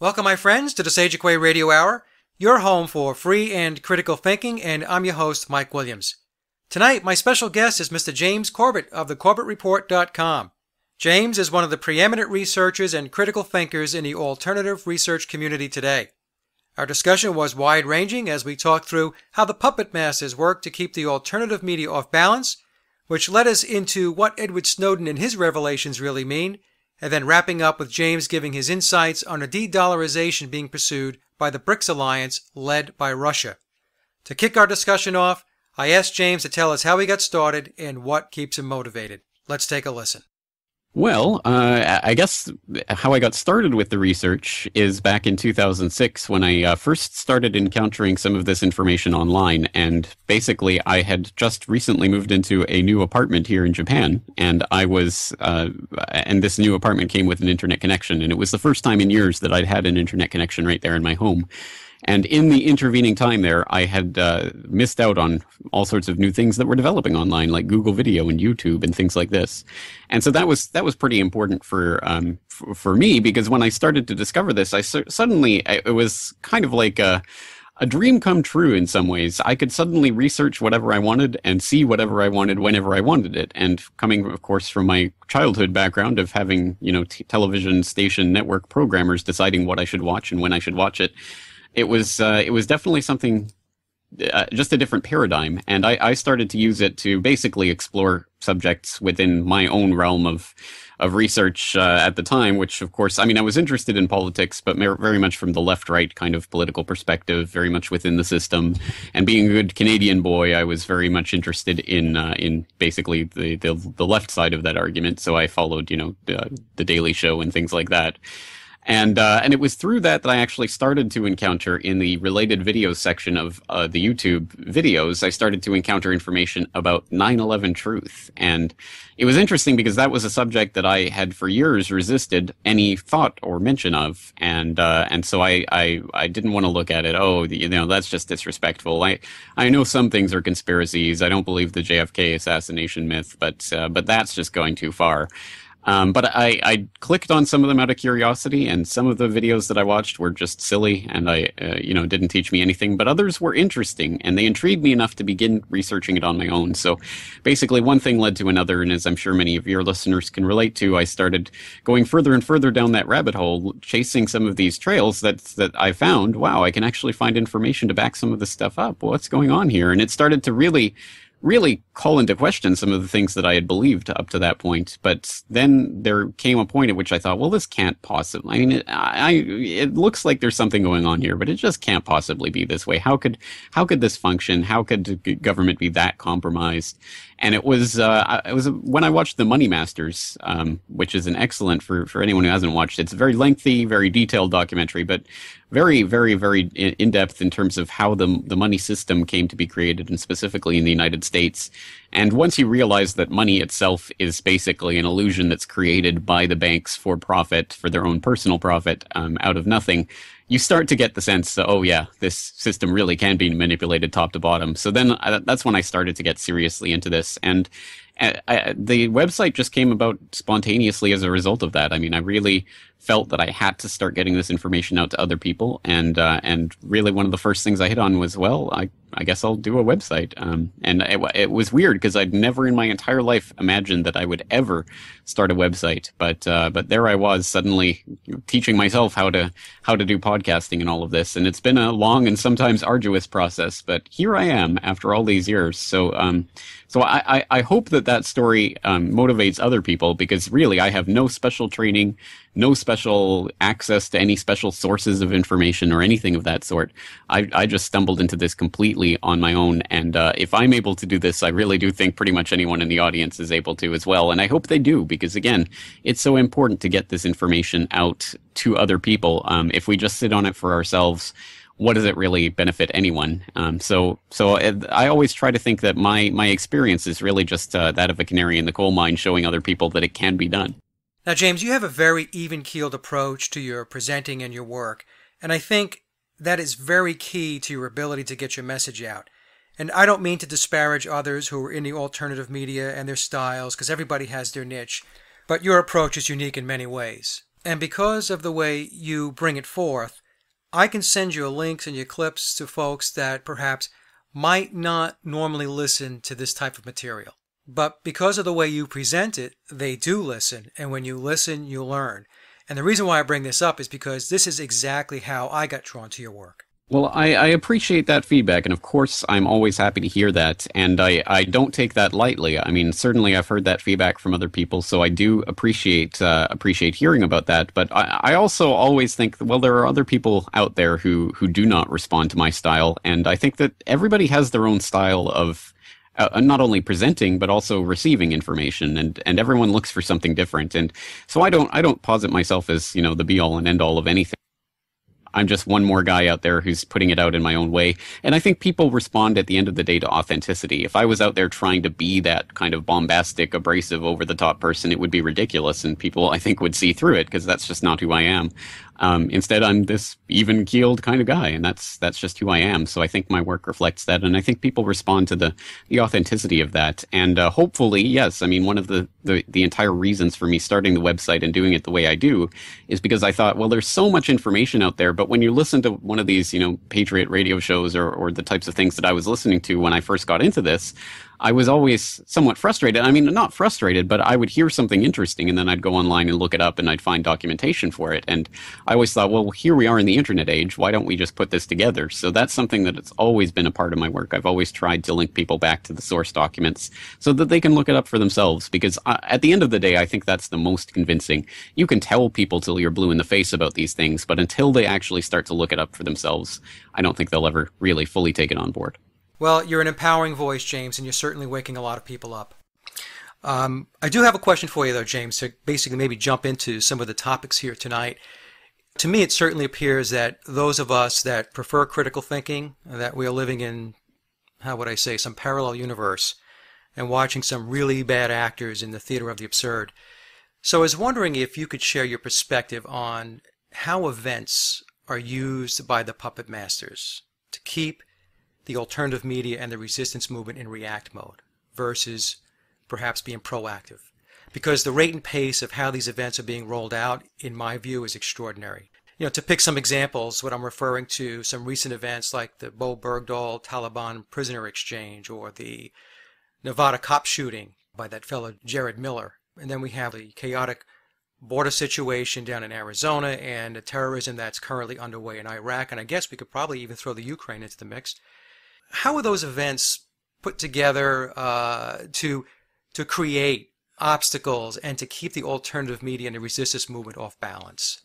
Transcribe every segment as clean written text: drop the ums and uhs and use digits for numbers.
Welcome, my friends, to the Quay Radio Hour, your home for free and critical thinking, and I'm your host, Mike Williams. Tonight, my special guest is Mr. James Corbett of the CorbettReport.com. James is one of the preeminent researchers and critical thinkers in the alternative research community today. Our discussion was wide-ranging as we talked through how the puppet masters work to keep the alternative media off balance, which led us into what Edward Snowden and his revelations really mean, and then wrapping up with James giving his insights on the de-dollarization being pursued by the BRICS alliance led by Russia. To kick our discussion off, I asked James to tell us how he got started and what keeps him motivated. Let's take a listen. Well, I guess how I got started with the research is back in 2006 when I first started encountering some of this information online. And basically, I had just recently moved into a new apartment here in Japan. And and this new apartment came with an internet connection. And it was the first time in years that I'd had an internet connection right there in my home. And in the intervening time there, I had missed out on all sorts of new things that were developing online, like Google Video and YouTube and things like this. And so that was pretty important for me, because when I started to discover this, suddenly it was kind of like a dream come true in some ways. I could suddenly research whatever I wanted and see whatever I wanted whenever I wanted it. And coming, of course, from my childhood background of having, television station network programmers deciding what I should watch and when I should watch it, it was definitely something, just a different paradigm. And I started to use it to basically explore subjects within my own realm of research at the time, which, of course, I was interested in politics, but very much from the left-right kind of political perspective, very much within the system. And being a good Canadian boy, I was very much interested in basically the left side of that argument. So I followed, the Daily Show and things like that. And it was through that I actually started to encounter, in the related videos section of the YouTube videos, I started to encounter information about 9/11 truth. And it was interesting because that was a subject that I had for years resisted any thought or mention of. And so I didn't want to look at it. Oh, that's just disrespectful. I know some things are conspiracies. I don't believe the JFK assassination myth, but that's just going too far. But I clicked on some of them out of curiosity, and some of the videos that I watched were just silly, and didn't teach me anything. But others were interesting, and they intrigued me enough to begin researching it on my own. So basically, one thing led to another, and as I'm sure many of your listeners can relate to, I started going further and further down that rabbit hole, chasing some of these trails that I found. Wow, I can actually find information to back some of this stuff up. Well, what's going on here? And it started to really call into question some of the things that I had believed up to that point. But then there came a point at which I thought, well, this can't possibly, it looks like there's something going on here, but it just can't possibly be this way. How could this function? How could government be that compromised? And it was when I watched The Money Masters, which is an excellent, for anyone who hasn't watched it. It's a very lengthy, very detailed documentary, but very, very, very in-depth in terms of how the money system came to be created, and specifically in the United States. And once you realize that money itself is basically an illusion that's created by the banks for profit, for their own personal profit, out of nothing, you start to get the sense that, oh yeah, this system really can be manipulated top to bottom. So then that's when I started to get seriously into this. And the website just came about spontaneously as a result of that. I really felt that I had to start getting this information out to other people. And really one of the first things I hit on was, well, I guess I'll do a website. And it was weird because I'd never in my entire life imagined that I would ever start a website. But there I was suddenly teaching myself how to do podcasting and all of this. And it's been a long and sometimes arduous process, but here I am after all these years. So I hope that story motivates other people, because really I have no special training, no special access to any special sources of information or anything of that sort. I just stumbled into this completely on my own. And if I'm able to do this, I really do think pretty much anyone in the audience is able to as well. And I hope they do, because again, it's so important to get this information out to other people. If we just sit on it for ourselves, what does it really benefit anyone? So I always try to think that my experience is really just that of a canary in the coal mine, showing other people that it can be done. Now, James, you have a very even-keeled approach to your presenting and your work, and I think that is very key to your ability to get your message out. And I don't mean to disparage others who are in the alternative media and their styles, because everybody has their niche, but your approach is unique in many ways. And because of the way you bring it forth, I can send your links and your clips to folks that perhaps might not normally listen to this type of material. But because of the way you present it, they do listen. And when you listen, you learn. And the reason why I bring this up is because this is exactly how I got drawn to your work. Well, I appreciate that feedback, and of course, I'm always happy to hear that, and I don't take that lightly. I mean, certainly I've heard that feedback from other people, so I do appreciate hearing about that, but I also always think, well, there are other people out there who do not respond to my style, and I think that everybody has their own style of not only presenting but also receiving information, and everyone looks for something different, and so I don't posit myself as, the be all and end all of anything. I'm just one more guy out there who's putting it out in my own way. And I think people respond at the end of the day to authenticity. If I was out there trying to be that kind of bombastic, abrasive, over-the-top person, it would be ridiculous. And people, I think, would see through it because that's just not who I am. Instead, I'm this even-keeled kind of guy, and that's just who I am. So I think my work reflects that, and I think people respond to the authenticity of that. And hopefully, yes, I mean, one of the entire reasons for me starting the website and doing it the way I do is because I thought, well, there's so much information out there, but when you listen to one of these, Patriot radio shows or the types of things that I was listening to when I first got into this, I was always somewhat frustrated. I mean, not frustrated, but I would hear something interesting and then I'd go online and look it up and I'd find documentation for it. And I always thought, well, here we are in the internet age. Why don't we just put this together? So that's something that it's always been a part of my work. I've always tried to link people back to the source documents so that they can look it up for themselves. Because at the end of the day, I think that's the most convincing. You can tell people till you're blue in the face about these things, but until they actually start to look it up for themselves, I don't think they'll ever really fully take it on board. Well, you're an empowering voice, James, and you're certainly waking a lot of people up. I do have a question for you, though, James, to basically maybe jump into some of the topics here tonight. To me, it certainly appears that those of us that prefer critical thinking, that we are living in, how would I say, some parallel universe, and watching some really bad actors in the theater of the absurd. So I was wondering if you could share your perspective on how events are used by the puppet masters to keep the alternative media and the resistance movement in react mode versus perhaps being proactive. Because the rate and pace of how these events are being rolled out, in my view, is extraordinary. To pick some examples, what I'm referring to, some recent events like the Bo Bergdahl Taliban prisoner exchange or the Nevada cop shooting by that fellow Jared Miller. And then we have the chaotic border situation down in Arizona and the terrorism that's currently underway in Iraq. And I guess we could probably even throw the Ukraine into the mix. How are those events put together to create obstacles and to keep the alternative media and the resistance movement off balance?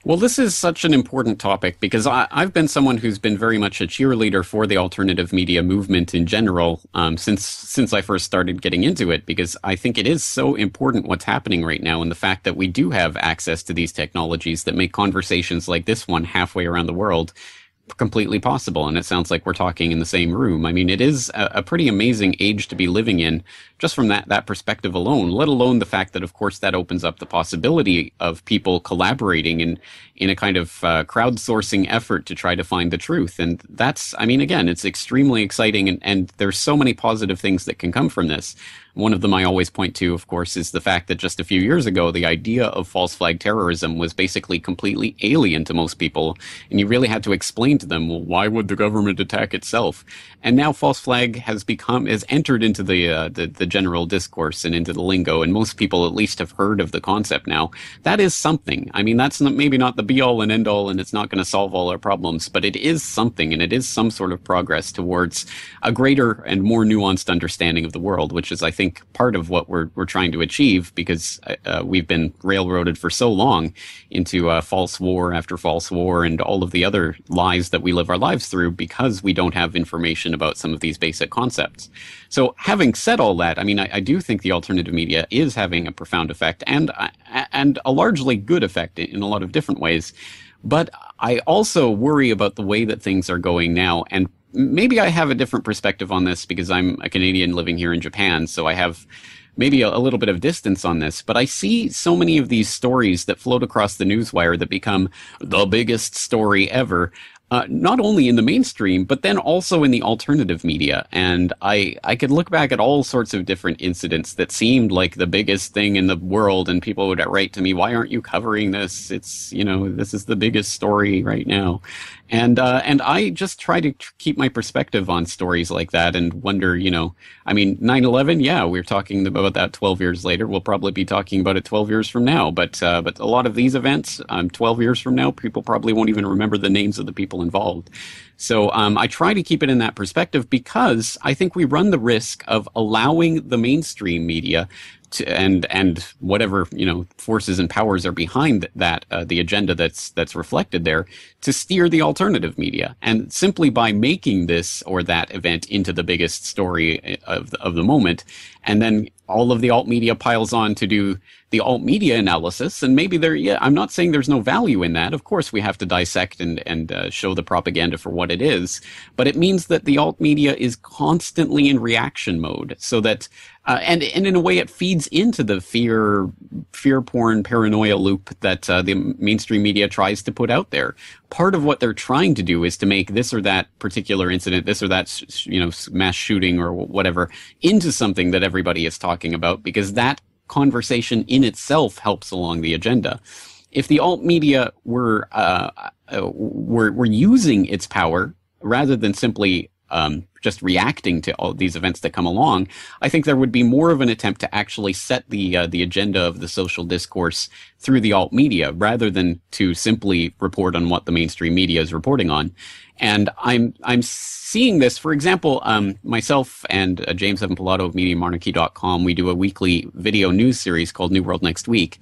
Well, this is such an important topic because I've been someone who's been very much a cheerleader for the alternative media movement in general since I first started getting into it, because I think it is so important what's happening right now, and the fact that we do have access to these technologies that make conversations like this one halfway around the world completely possible. And it sounds like we're talking in the same room. I mean, it is a pretty amazing age to be living in just from that perspective alone, let alone the fact that, of course, that opens up the possibility of people collaborating in a kind of crowdsourcing effort to try to find the truth. And that's, I mean, again, it's extremely exciting, and there's so many positive things that can come from this. One of them I always point to, of course, is the fact that just a few years ago, the idea of false flag terrorism was basically completely alien to most people. And you really had to explain to them, well, why would the government attack itself? And now false flag has entered into the general discourse and into the lingo. And most people at least have heard of the concept now. That is something. I mean, that's maybe not the be all and end all, and it's not going to solve all our problems, but it is something, and it is some sort of progress towards a greater and more nuanced understanding of the world, which is, I think, part of what we're trying to achieve, because we've been railroaded for so long into false war after false war and all of the other lies that we live our lives through because we don't have information about some of these basic concepts. So having said all that, I mean, I do think the alternative media is having a profound effect and a largely good effect in a lot of different ways. But I also worry about the way that things are going now. And maybe I have a different perspective on this because I'm a Canadian living here in Japan, so I have maybe a little bit of distance on this, but I see so many of these stories that float across the newswire that become the biggest story ever. not only in the mainstream, but then also in the alternative media. And I could look back at all sorts of different incidents that seemed like the biggest thing in the world, and people would write to me, "Why aren't you covering this? It's, this is the biggest story right now." And I just try to keep my perspective on stories like that and wonder, 9/11, yeah, we're talking about that 12 years later. We'll probably be talking about it 12 years from now. But a lot of these events, 12 years from now, people probably won't even remember the names of the people involved. So I try to keep it in that perspective because I think we run the risk of allowing the mainstream media and whatever forces and powers are behind that the agenda that's reflected there to steer the alternative media, and simply by making this or that event into the biggest story of the moment, and then all of the alt media piles on to do the alt media analysis, and maybe I'm not saying there's no value in that. Of course, we have to dissect and show the propaganda for what it is, but it means that the alt media is constantly in reaction mode, so that and in a way it feeds into the fear porn paranoia loop that the mainstream media tries to put out there. Part of what they're trying to do is to make this or that particular incident, this or that mass shooting or whatever, into something that everybody is talking about, because that conversation in itself helps along the agenda. If the alt media were using its power rather than simply just reacting to all these events that come along, I think there would be more of an attempt to actually set the agenda of the social discourse through the alt media, rather than to simply report on what the mainstream media is reporting on. And I'm seeing this, for example, myself and James Evan Pilato of MediaMonarchy.com, we do a weekly video news series called New World Next Week.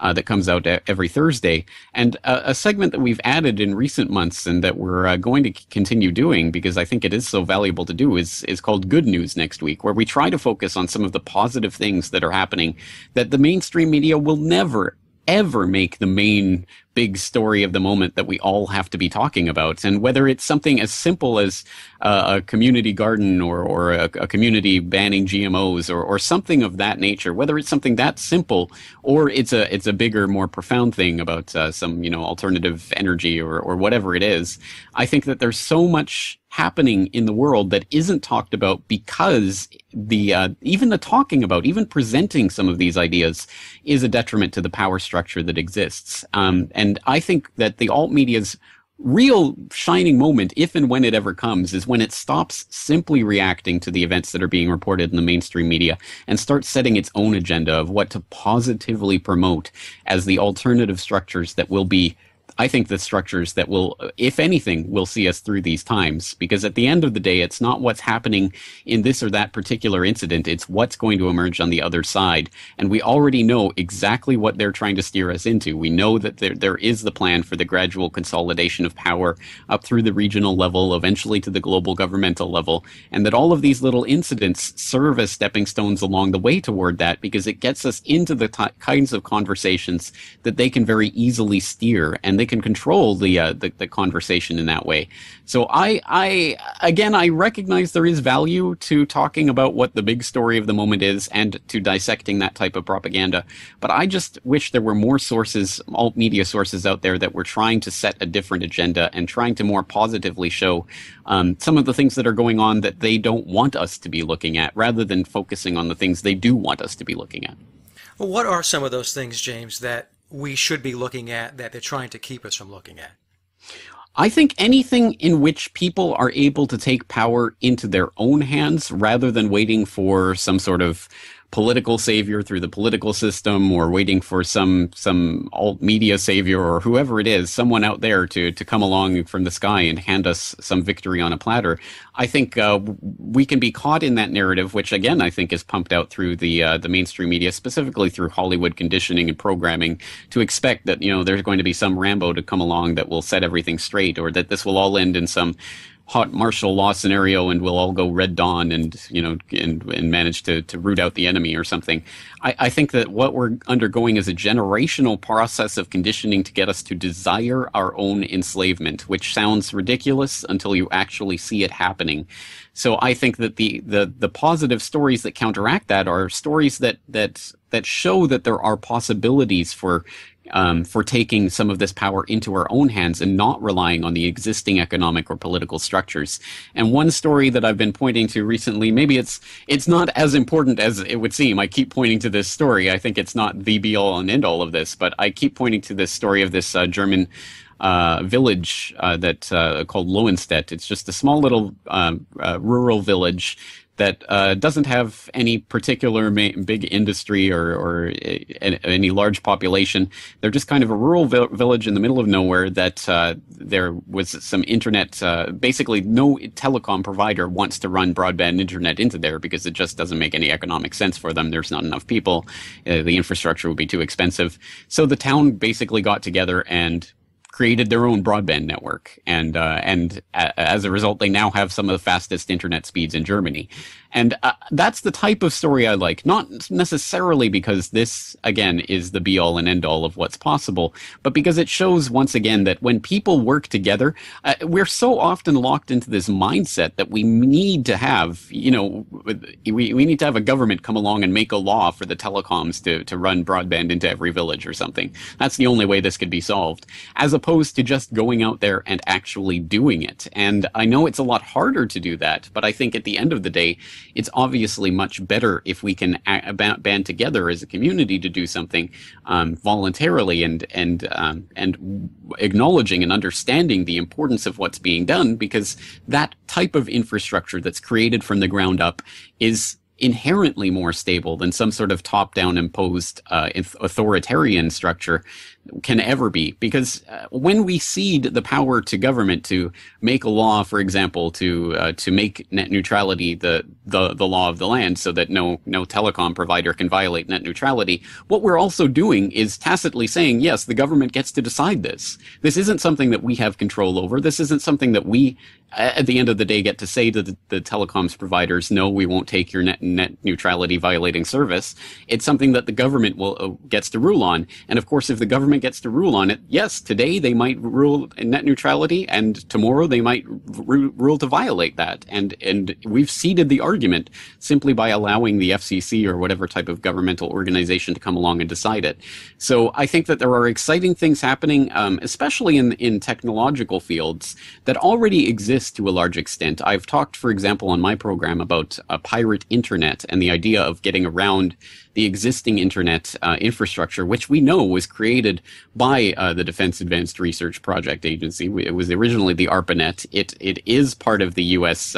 That comes out every Thursday. And a segment that we've added in recent months and that we're going to continue doing, because I think it is so valuable to do, is called Good News Next Week, where we try to focus on some of the positive things that are happening that the mainstream media will never, ever make the main big story of the moment that we all have to be talking about. And whether it's something as simple as a community garden or a community banning GMOs or something of that nature, whether it's something that simple or it's a bigger, more profound thing about some alternative energy or whatever it is, I think that there's so much happening in the world that isn't talked about because even presenting some of these ideas is a detriment to the power structure that exists. And I think that the alt media's real shining moment, if and when it ever comes, is when it stops simply reacting to the events that are being reported in the mainstream media and starts setting its own agenda of what to positively promote as the alternative structures that will be, I think, the structures that will, if anything, will see us through these times. Because at the end of the day, it's not what's happening in this or that particular incident, it's what's going to emerge on the other side. And we already know exactly what they're trying to steer us into. We know that there is the plan for the gradual consolidation of power up through the regional level, eventually to the global governmental level, and that all of these little incidents serve as stepping stones along the way toward that, because it gets us into the kinds of conversations that they can very easily steer, and they can control the conversation in that way. So I recognize there is value to talking about what the big story of the moment is and to dissecting that type of propaganda. But I just wish there were more sources, alt media sources out there that were trying to set a different agenda and trying to more positively show some of the things that are going on that they don't want us to be looking at, rather than focusing on the things they do want us to be looking at. Well, what are some of those things, James, that we should be looking at that they're trying to keep us from looking at? I think anything in which people are able to take power into their own hands rather than waiting for some sort of political savior through the political system, or waiting for some alt media savior or whoever it is, someone out there to come along from the sky and hand us some victory on a platter. I think we can be caught in that narrative, which again I think is pumped out through the mainstream media, specifically through Hollywood conditioning and programming, to expect that there's going to be some Rambo to come along that will set everything straight, or that this will all end in some hot martial law scenario and we'll all go Red Dawn and manage to root out the enemy or something. I think that what we're undergoing is a generational process of conditioning to get us to desire our own enslavement, which sounds ridiculous until you actually see it happening. So I think that the positive stories that counteract that are stories that show that there are possibilities for for taking some of this power into our own hands and not relying on the existing economic or political structures. And one story that I've been pointing to recently, maybe it's not as important as it would seem. I keep pointing to this story. I think it's not the be-all and end-all of this, but I keep pointing to this story of this German village that called Lohenstedt. It's just a small little rural village that doesn't have any particular big industry or any large population. They're just kind of a rural village in the middle of nowhere that there was some internet. Basically, no telecom provider wants to run broadband internet into there because it just doesn't make any economic sense for them. There's not enough people. The infrastructure would be too expensive. So the town basically got together and created their own broadband network, and as a result, they now have some of the fastest internet speeds in Germany. And that's the type of story I like, not necessarily because this, again, is the be-all and end-all of what's possible, but because it shows, once again, that when people work together, we're so often locked into this mindset that we need to have, we need to have a government come along and make a law for the telecoms to run broadband into every village or something. That's the only way this could be solved, as opposed to just going out there and actually doing it. And I know it's a lot harder to do that, but I think at the end of the day, it's obviously much better if we can band together as a community to do something voluntarily and acknowledging and understanding the importance of what's being done, because that type of infrastructure that's created from the ground up is inherently more stable than some sort of top-down imposed authoritarian structure can ever be. Because when we cede the power to government to make a law, for example, to make net neutrality the law of the land, so that no telecom provider can violate net neutrality, what we're also doing is tacitly saying, yes, the government gets to decide this. This isn't something that we have control over. This isn't something that we, at the end of the day, get to say to the telecoms providers, no, we won't take your net neutrality violating service. It's something that the government gets to rule on. And of course, if the government gets to rule on it, yes, today they might rule net neutrality, and tomorrow they might rule to violate that. And we've ceded the argument simply by allowing the FCC or whatever type of governmental organization to come along and decide it. So I think that there are exciting things happening, especially in technological fields that already exist to a large extent. I've talked, for example, on my program about a pirate internet and the idea of getting around the existing internet infrastructure, which we know was created by the Defense Advanced Research Project Agency. It was originally the ARPANET. It is part of the U.S.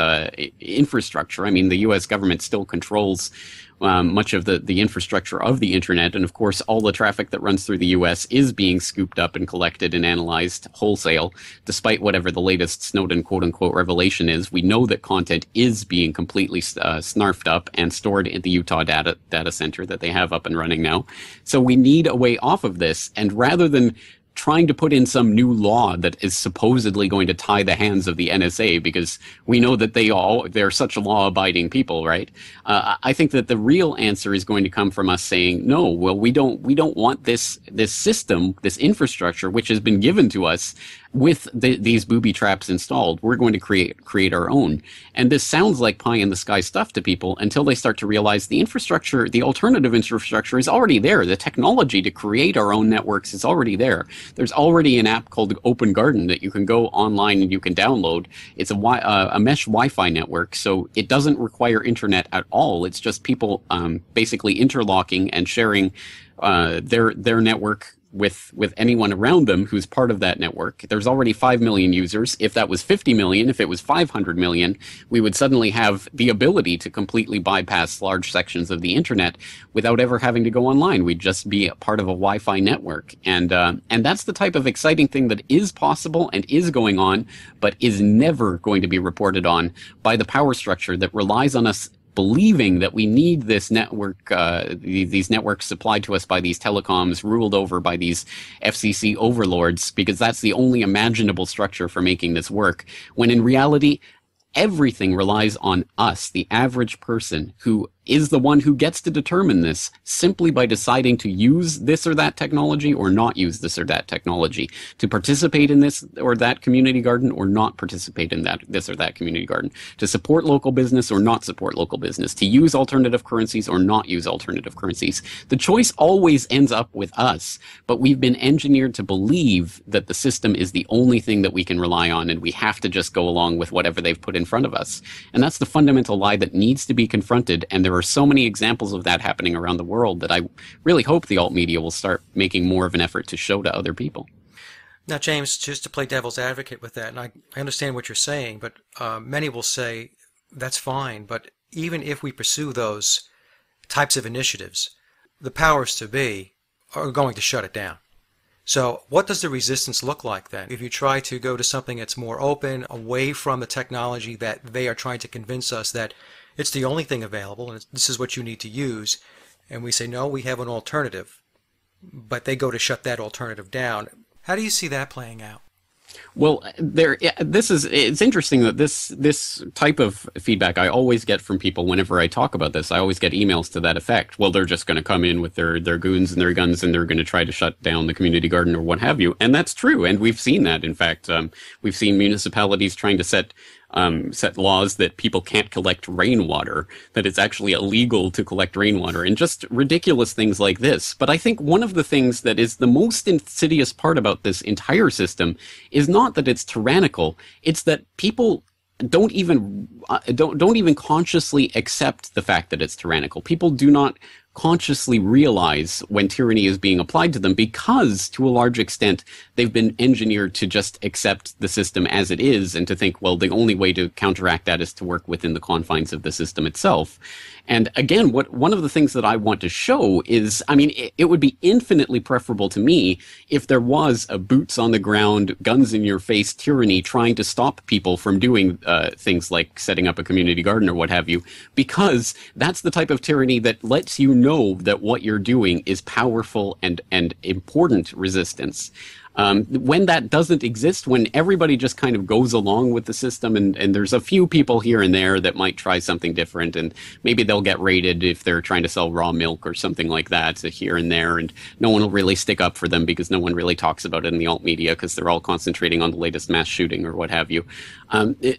Infrastructure. I mean, the U.S. government still controls much of the infrastructure of the internet. And of course, all the traffic that runs through the U.S. is being scooped up and collected and analyzed wholesale, despite whatever the latest Snowden quote-unquote revelation is. We know that content is being completely snarfed up and stored in the Utah data center that they have up and running now. So we need a way off of this. And rather than trying to put in some new law that is supposedly going to tie the hands of the NSA, because we know that they're such law-abiding people, right? I think that the real answer is going to come from us saying, no, well, we don't want this system, this infrastructure, which has been given to us with these booby traps installed. We're going to create our own. And this sounds like pie in the sky stuff to people until they start to realize the infrastructure, the alternative infrastructure is already there. The technology to create our own networks is already there. There's already an app called Open Garden that you can go online and you can download. It's a mesh Wi-Fi network, so it doesn't require internet at all. It's just people basically interlocking and sharing their network with anyone around them who's part of that network. There's already 5 million users. If that was 50 million, if it was 500 million, we would suddenly have the ability to completely bypass large sections of the internet without ever having to go online. We'd just be a part of a Wi-Fi network. And that's the type of exciting thing that is possible and is going on, but is never going to be reported on by the power structure that relies on us believing that we need this network, these networks supplied to us by these telecoms, ruled over by these FCC overlords, because that's the only imaginable structure for making this work, when in reality, everything relies on us, the average person, who is the one who gets to determine this simply by deciding to use this or that technology or not use this or that technology, to participate in this or that community garden or not participate in this or that community garden, to support local business or not support local business, to use alternative currencies or not use alternative currencies. The choice always ends up with us, but we've been engineered to believe that the system is the only thing that we can rely on, and we have to just go along with whatever they've put in front of us. And that's the fundamental lie that needs to be confronted, and there are so many examples of that happening around the world that I really hope the alt media will start making more of an effort to show to other people. Now, James, just to play devil's advocate with that, and I understand what you're saying, but many will say that's fine, but even if we pursue those types of initiatives, the powers to be are going to shut it down. So what does the resistance look like then? If you try to go to something that's more open, away from the technology that they are trying to convince us that it's the only thing available and this is what you need to use, and we say, no, we have an alternative, but they go to shut that alternative down. How do you see that playing out? Well, it's interesting that this type of feedback I always get from people whenever I talk about this. I always get emails to that effect. Well, they're just going to come in with their goons and their guns, and they're going to try to shut down the community garden or what have you. And that's true. And we've seen that. In fact, we've seen municipalities trying to set laws that people can't collect rainwater, that it's actually illegal to collect rainwater, and just ridiculous things like this. But I think one of the things that is the most insidious part about this entire system is not that it's tyrannical, it's that people don't even consciously accept the fact that it's tyrannical. People do not consciously realize when tyranny is being applied to them because, to a large extent, they've been engineered to just accept the system as it is and to think, well, the only way to counteract that is to work within the confines of the system itself. And again, one of the things that I want to show is, I mean, it would be infinitely preferable to me if there was a boots on the ground, guns in your face tyranny trying to stop people from doing things like setting up a community garden or what have you, because that's the type of tyranny that lets you know that what you're doing is powerful and important resistance. When that doesn't exist, when everybody just kind of goes along with the system and there's a few people here and there that might try something different, and maybe they'll get raided if they're trying to sell raw milk or something like that, so here and there, and no one will really stick up for them because no one really talks about it in the alt media because they're all concentrating on the latest mass shooting or what have you.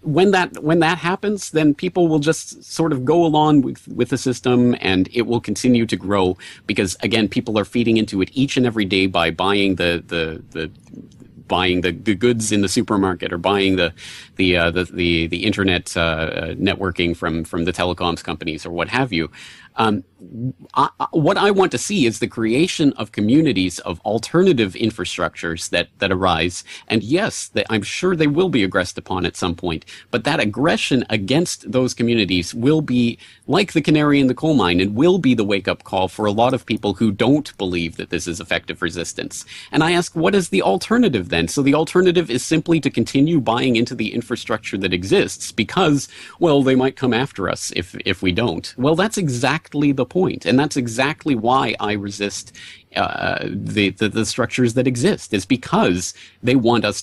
When that happens, then people will just sort of go along with the system, and it will continue to grow because, again, people are feeding into it each and every day by buying buying the goods in the supermarket or buying the internet networking from the telecoms companies or what have you. What I want to see is the creation of communities of alternative infrastructures that arise. And yes, I'm sure they will be aggressed upon at some point, but that aggression against those communities will be like the canary in the coal mine and will be the wake-up call for a lot of people who don't believe that this is effective resistance. And I ask, what is the alternative then? So the alternative is simply to continue buying into the infrastructure that exists because, well, they might come after us if we don't. Well, that's exactly the point, and that's exactly why I resist the structures that exist. Is because they want us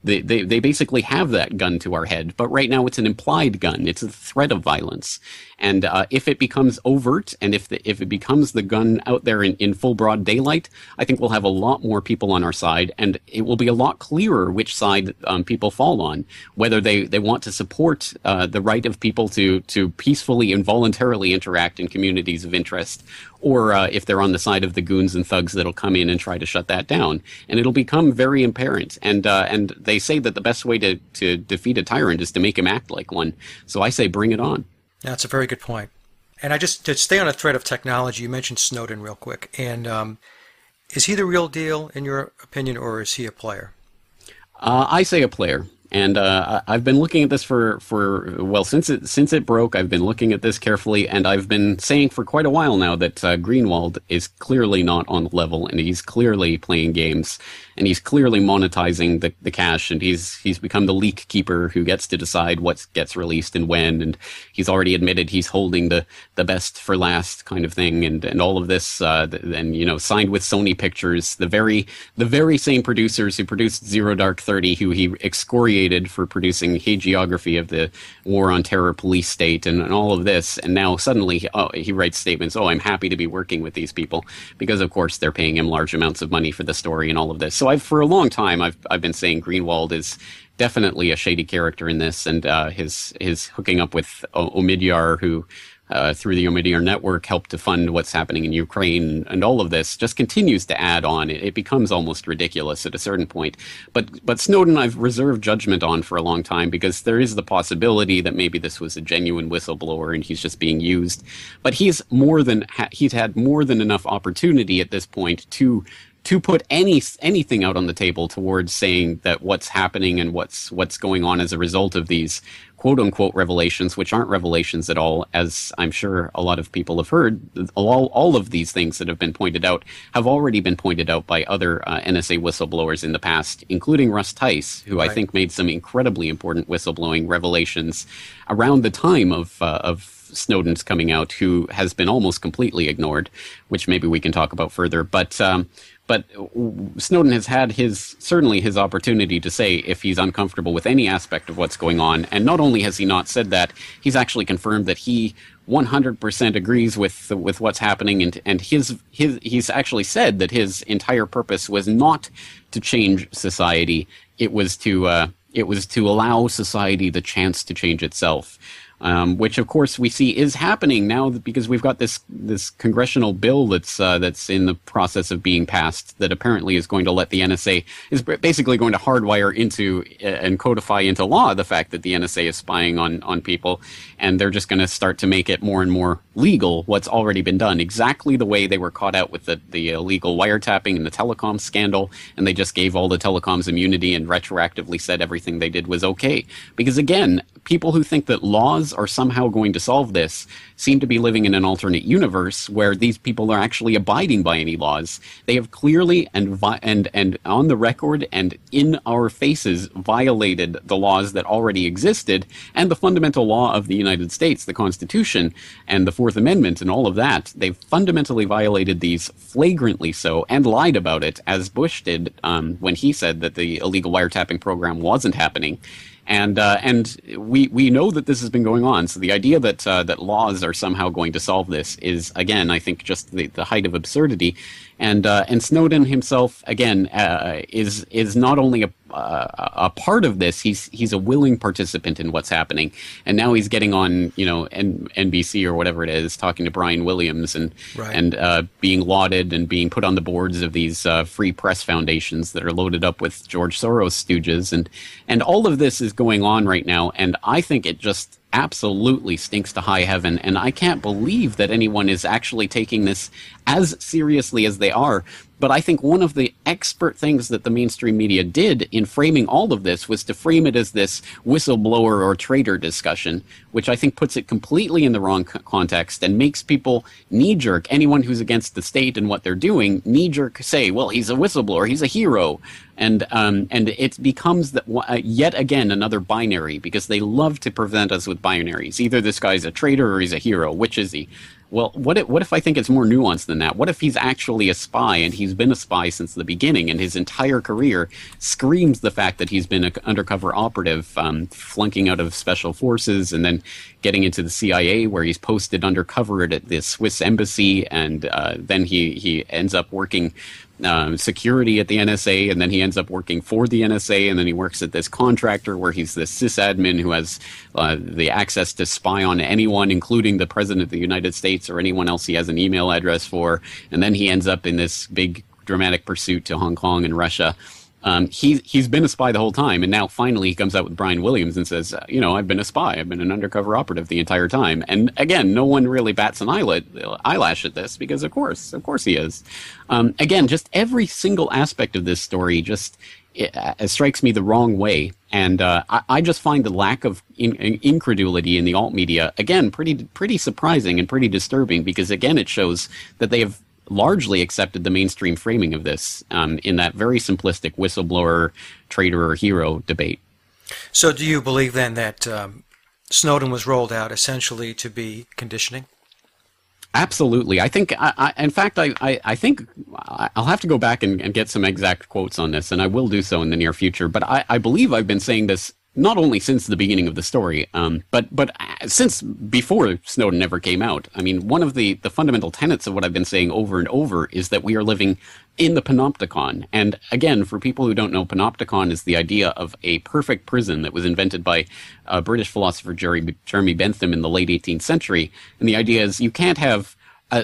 they basically have that gun to our head, but right now it's an implied gun. It's a threat of violence. And if it becomes overt, and if it becomes the gun out there in full broad daylight, I think we'll have a lot more people on our side, and it will be a lot clearer which side people fall on, whether they want to support the right of people to peacefully and voluntarily interact in communities of interest, or if they're on the side of the goons and thugs that'll come in and try to shut that down. And it'll become very apparent. And they say that the best way to defeat a tyrant is to make him act like one. So I say bring it on. That's a very good point. And to stay on a thread of technology, you mentioned Snowden real quick. And is he the real deal in your opinion, or is he a player? I say a player. And I've been looking at this since it broke. I've been looking at this carefully, and I've been saying for quite a while now that Greenwald is clearly not on the level, and he's clearly playing games, and he's clearly monetizing the cash, and he's become the leak keeper who gets to decide what gets released and when, and he's already admitted he's holding the best for last kind of thing, and all of this, and signed with Sony Pictures, the very same producers who produced Zero Dark 30, who he excoriated humiliated for producing hagiography of the War on Terror police state and all of this. And now suddenly he writes statements, I'm happy to be working with these people because, of course, they're paying him large amounts of money for the story and all of this. So for a long time, I've been saying Greenwald is definitely a shady character in this, and his hooking up with Omidyar, who through the Omidyar network helped to fund what's happening in Ukraine, and all of this just continues to add on. It becomes almost ridiculous at a certain point. But Snowden I've reserved judgment on for a long time, because there is the possibility that maybe this was a genuine whistleblower and he's just being used. But he's had more than enough opportunity at this point to put anything out on the table towards saying that what's happening and what's going on as a result of these quote-unquote revelations, which aren't revelations at all, as I'm sure a lot of people have heard. All of these things that have been pointed out have already been pointed out by other NSA whistleblowers in the past, including Russ Tice, who I think made some incredibly important whistleblowing revelations around the time of Snowden's coming out, who has been almost completely ignored, which maybe we can talk about further. But Snowden has had certainly his opportunity to say if he's uncomfortable with any aspect of what's going on. And not only has he not said that, he's actually confirmed that he 100% agrees with what's happening. And he's actually said that his entire purpose was not to change society. It was to allow society the chance to change itself. Which, of course, we see is happening now because we've got this congressional bill that's in the process of being passed that apparently is going to let the NSA, is basically going to hardwire into and codify into law the fact that the NSA is spying on people, and they're just going to start to make it more and more legal what's already been done, exactly the way they were caught out with the illegal wiretapping and the telecom scandal, and they just gave all the telecoms immunity and retroactively said everything they did was okay. Because again, people who think that laws are somehow going to solve this seem to be living in an alternate universe where these people are actually abiding by any laws. They have clearly and on the record and in our faces violated the laws that already existed and the fundamental law of the United States, the Constitution and the Fourth Amendment and all of that. They've fundamentally violated these flagrantly so and lied about it, as Bush did when he said that the illegal wiretapping program wasn't happening. And we know that this has been going on. So the idea that laws are somehow going to solve this is, again, I think just the height of absurdity. And Snowden himself, again, is not only a part of this. He's a willing participant in what's happening. And now he's getting on, NBC or whatever it is, talking to Brian Williams and being lauded and being put on the boards of these free press foundations that are loaded up with George Soros stooges. And all of this is going on right now. And I think it just absolutely stinks to high heaven, and I can't believe that anyone is actually taking this as seriously as they are. But I think one of the expert things that the mainstream media did in framing all of this was to frame it as this whistleblower or traitor discussion, which I think puts it completely in the wrong context and makes people knee-jerk, anyone who's against the state and what they're doing, knee-jerk say, well, he's a whistleblower, he's a hero. And it becomes yet again another binary, because they love to present us with binaries. Either this guy's a traitor or he's a hero. Which is he? Well, what if I think it's more nuanced than that? What if he's actually a spy, and he's been a spy since the beginning, and his entire career screams the fact that he's been an undercover operative, flunking out of special forces and then getting into the CIA, where he's posted undercover at the Swiss embassy, and then he ends up working security at the NSA, and then he ends up working for the NSA, and then he works at this contractor where he's this sysadmin who has the access to spy on anyone, including the President of the United States or anyone else he has an email address for, and then he ends up in this big dramatic pursuit to Hong Kong and Russia. He's been a spy the whole time, and now finally he comes out with Brian Williams and says, I've been a spy, I've been an undercover operative the entire time. And again, no one really bats an eyelash at this, because of course he is. Again, just every single aspect of this story it strikes me the wrong way. And I just find the lack of incredulity in the alt media, again, pretty surprising and pretty disturbing, because again, it shows that they have largely accepted the mainstream framing of this in that very simplistic whistleblower, traitor, or hero debate. So do you believe then that Snowden was rolled out essentially to be conditioning? Absolutely. I think, in fact, I think I'll have to go back and get some exact quotes on this, and I will do so in the near future. But I believe I've been saying this not only since the beginning of the story, but since before Snowden ever came out. I mean, one of the fundamental tenets of what I've been saying over and over is that we are living in the panopticon. And again, for people who don't know, panopticon is the idea of a perfect prison that was invented by British philosopher Jeremy Bentham in the late 18th century. And the idea is you can't have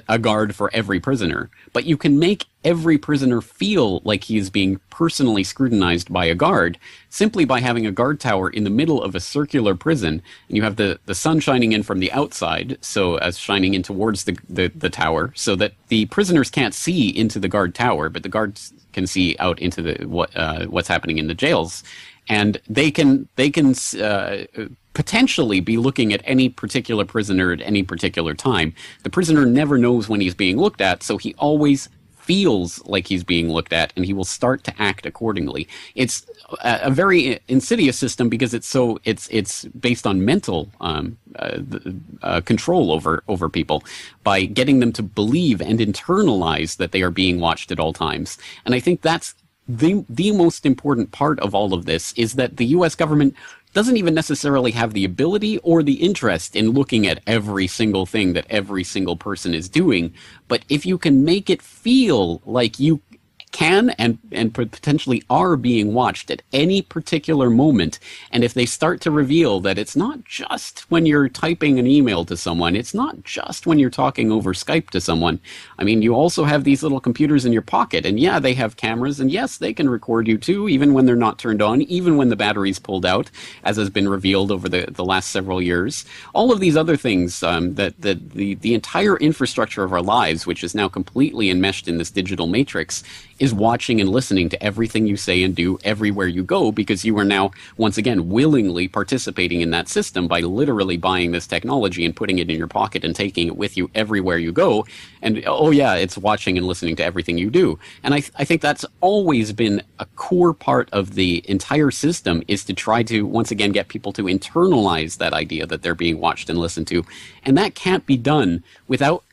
a guard for every prisoner, but you can make every prisoner feel like he is being personally scrutinized by a guard simply by having a guard tower in the middle of a circular prison, and you have the sun shining in from the outside, so as shining in towards the tower, so that the prisoners can't see into the guard tower, but the guards can see out into what's happening in the jails, and they can potentially be looking at any particular prisoner at any particular time. The prisoner never knows when he's being looked at, so he always feels like he's being looked at, and he will start to act accordingly. It's a very insidious system because it's based on mental control over people by getting them to believe and internalize that they are being watched at all times. And I think that's the most important part of all of this, is that the U.S. government doesn't even necessarily have the ability or the interest in looking at every single thing that every single person is doing. But if you can make it feel like you can and potentially are being watched at any particular moment, and if they start to reveal that it's not just when you're typing an email to someone, it's not just when you're talking over Skype to someone. I mean, you also have these little computers in your pocket, and yeah, they have cameras, and yes, they can record you too, even when they're not turned on, even when the battery's pulled out, as has been revealed over the last several years. All of these other things, that the entire infrastructure of our lives, which is now completely enmeshed in this digital matrix, is watching and listening to everything you say and do everywhere you go, because you are now, once again, willingly participating in that system by literally buying this technology and putting it in your pocket and taking it with you everywhere you go. And, oh yeah, it's watching and listening to everything you do. And I think that's always been a core part of the entire system, is to try to, once again, get people to internalize that idea that they're being watched and listened to. And that can't be done without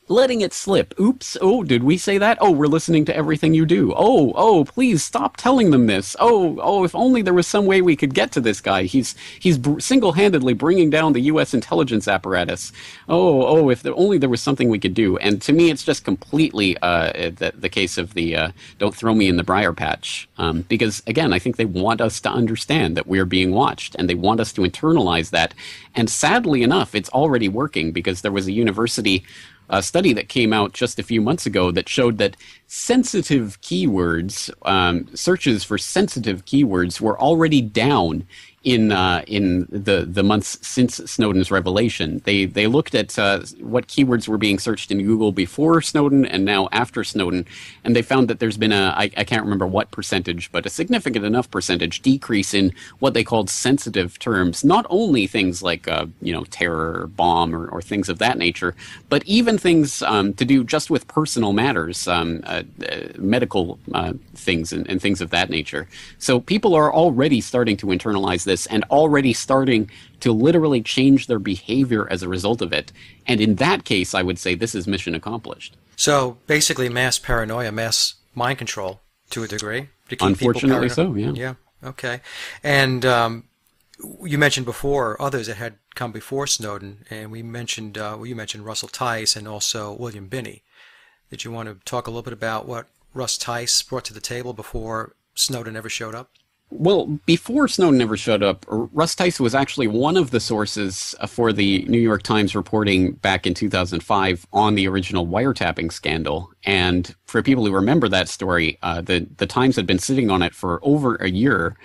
letting it slip. Oops. Oh, did we say that? Oh, we're listening to everything you do. Oh, please stop telling them this. Oh, if only there was some way we could get to this guy. He's single-handedly bringing down the U.S. intelligence apparatus. Oh, if only there was something we could do. And to me, it's just completely the case of the don't throw me in the briar patch. Because, again, I think they want us to understand that we're being watched, and they want us to internalize that. And sadly enough, it's already working, because there was a university study that came out just a few months ago that showed that sensitive keywords, searches for sensitive keywords, were already down in the months since Snowden's revelation. They looked at what keywords were being searched in Google before Snowden and now after Snowden, and they found that there's been I can't remember what percentage, but a significant enough percentage decrease in what they called sensitive terms. Not only things like terror or bomb or things of that nature, but even things to do just with personal matters, medical things and things of that nature. So people are already starting to internalize this and already starting to literally change their behavior as a result of it. And in that case, I would say this is mission accomplished. So basically mass paranoia, mass mind control to a degree. To keep Unfortunately people so, yeah. Yeah, okay. And you mentioned before others that had come before Snowden, and you mentioned Russell Tice and also William Binney. Did you want to talk a little bit about what Russ Tice brought to the table before Snowden ever showed up? Well, before Snowden ever showed up, Russ Tice was actually one of the sources for the New York Times reporting back in 2005 on the original wiretapping scandal. And for people who remember that story, the Times had been sitting on it for over a year.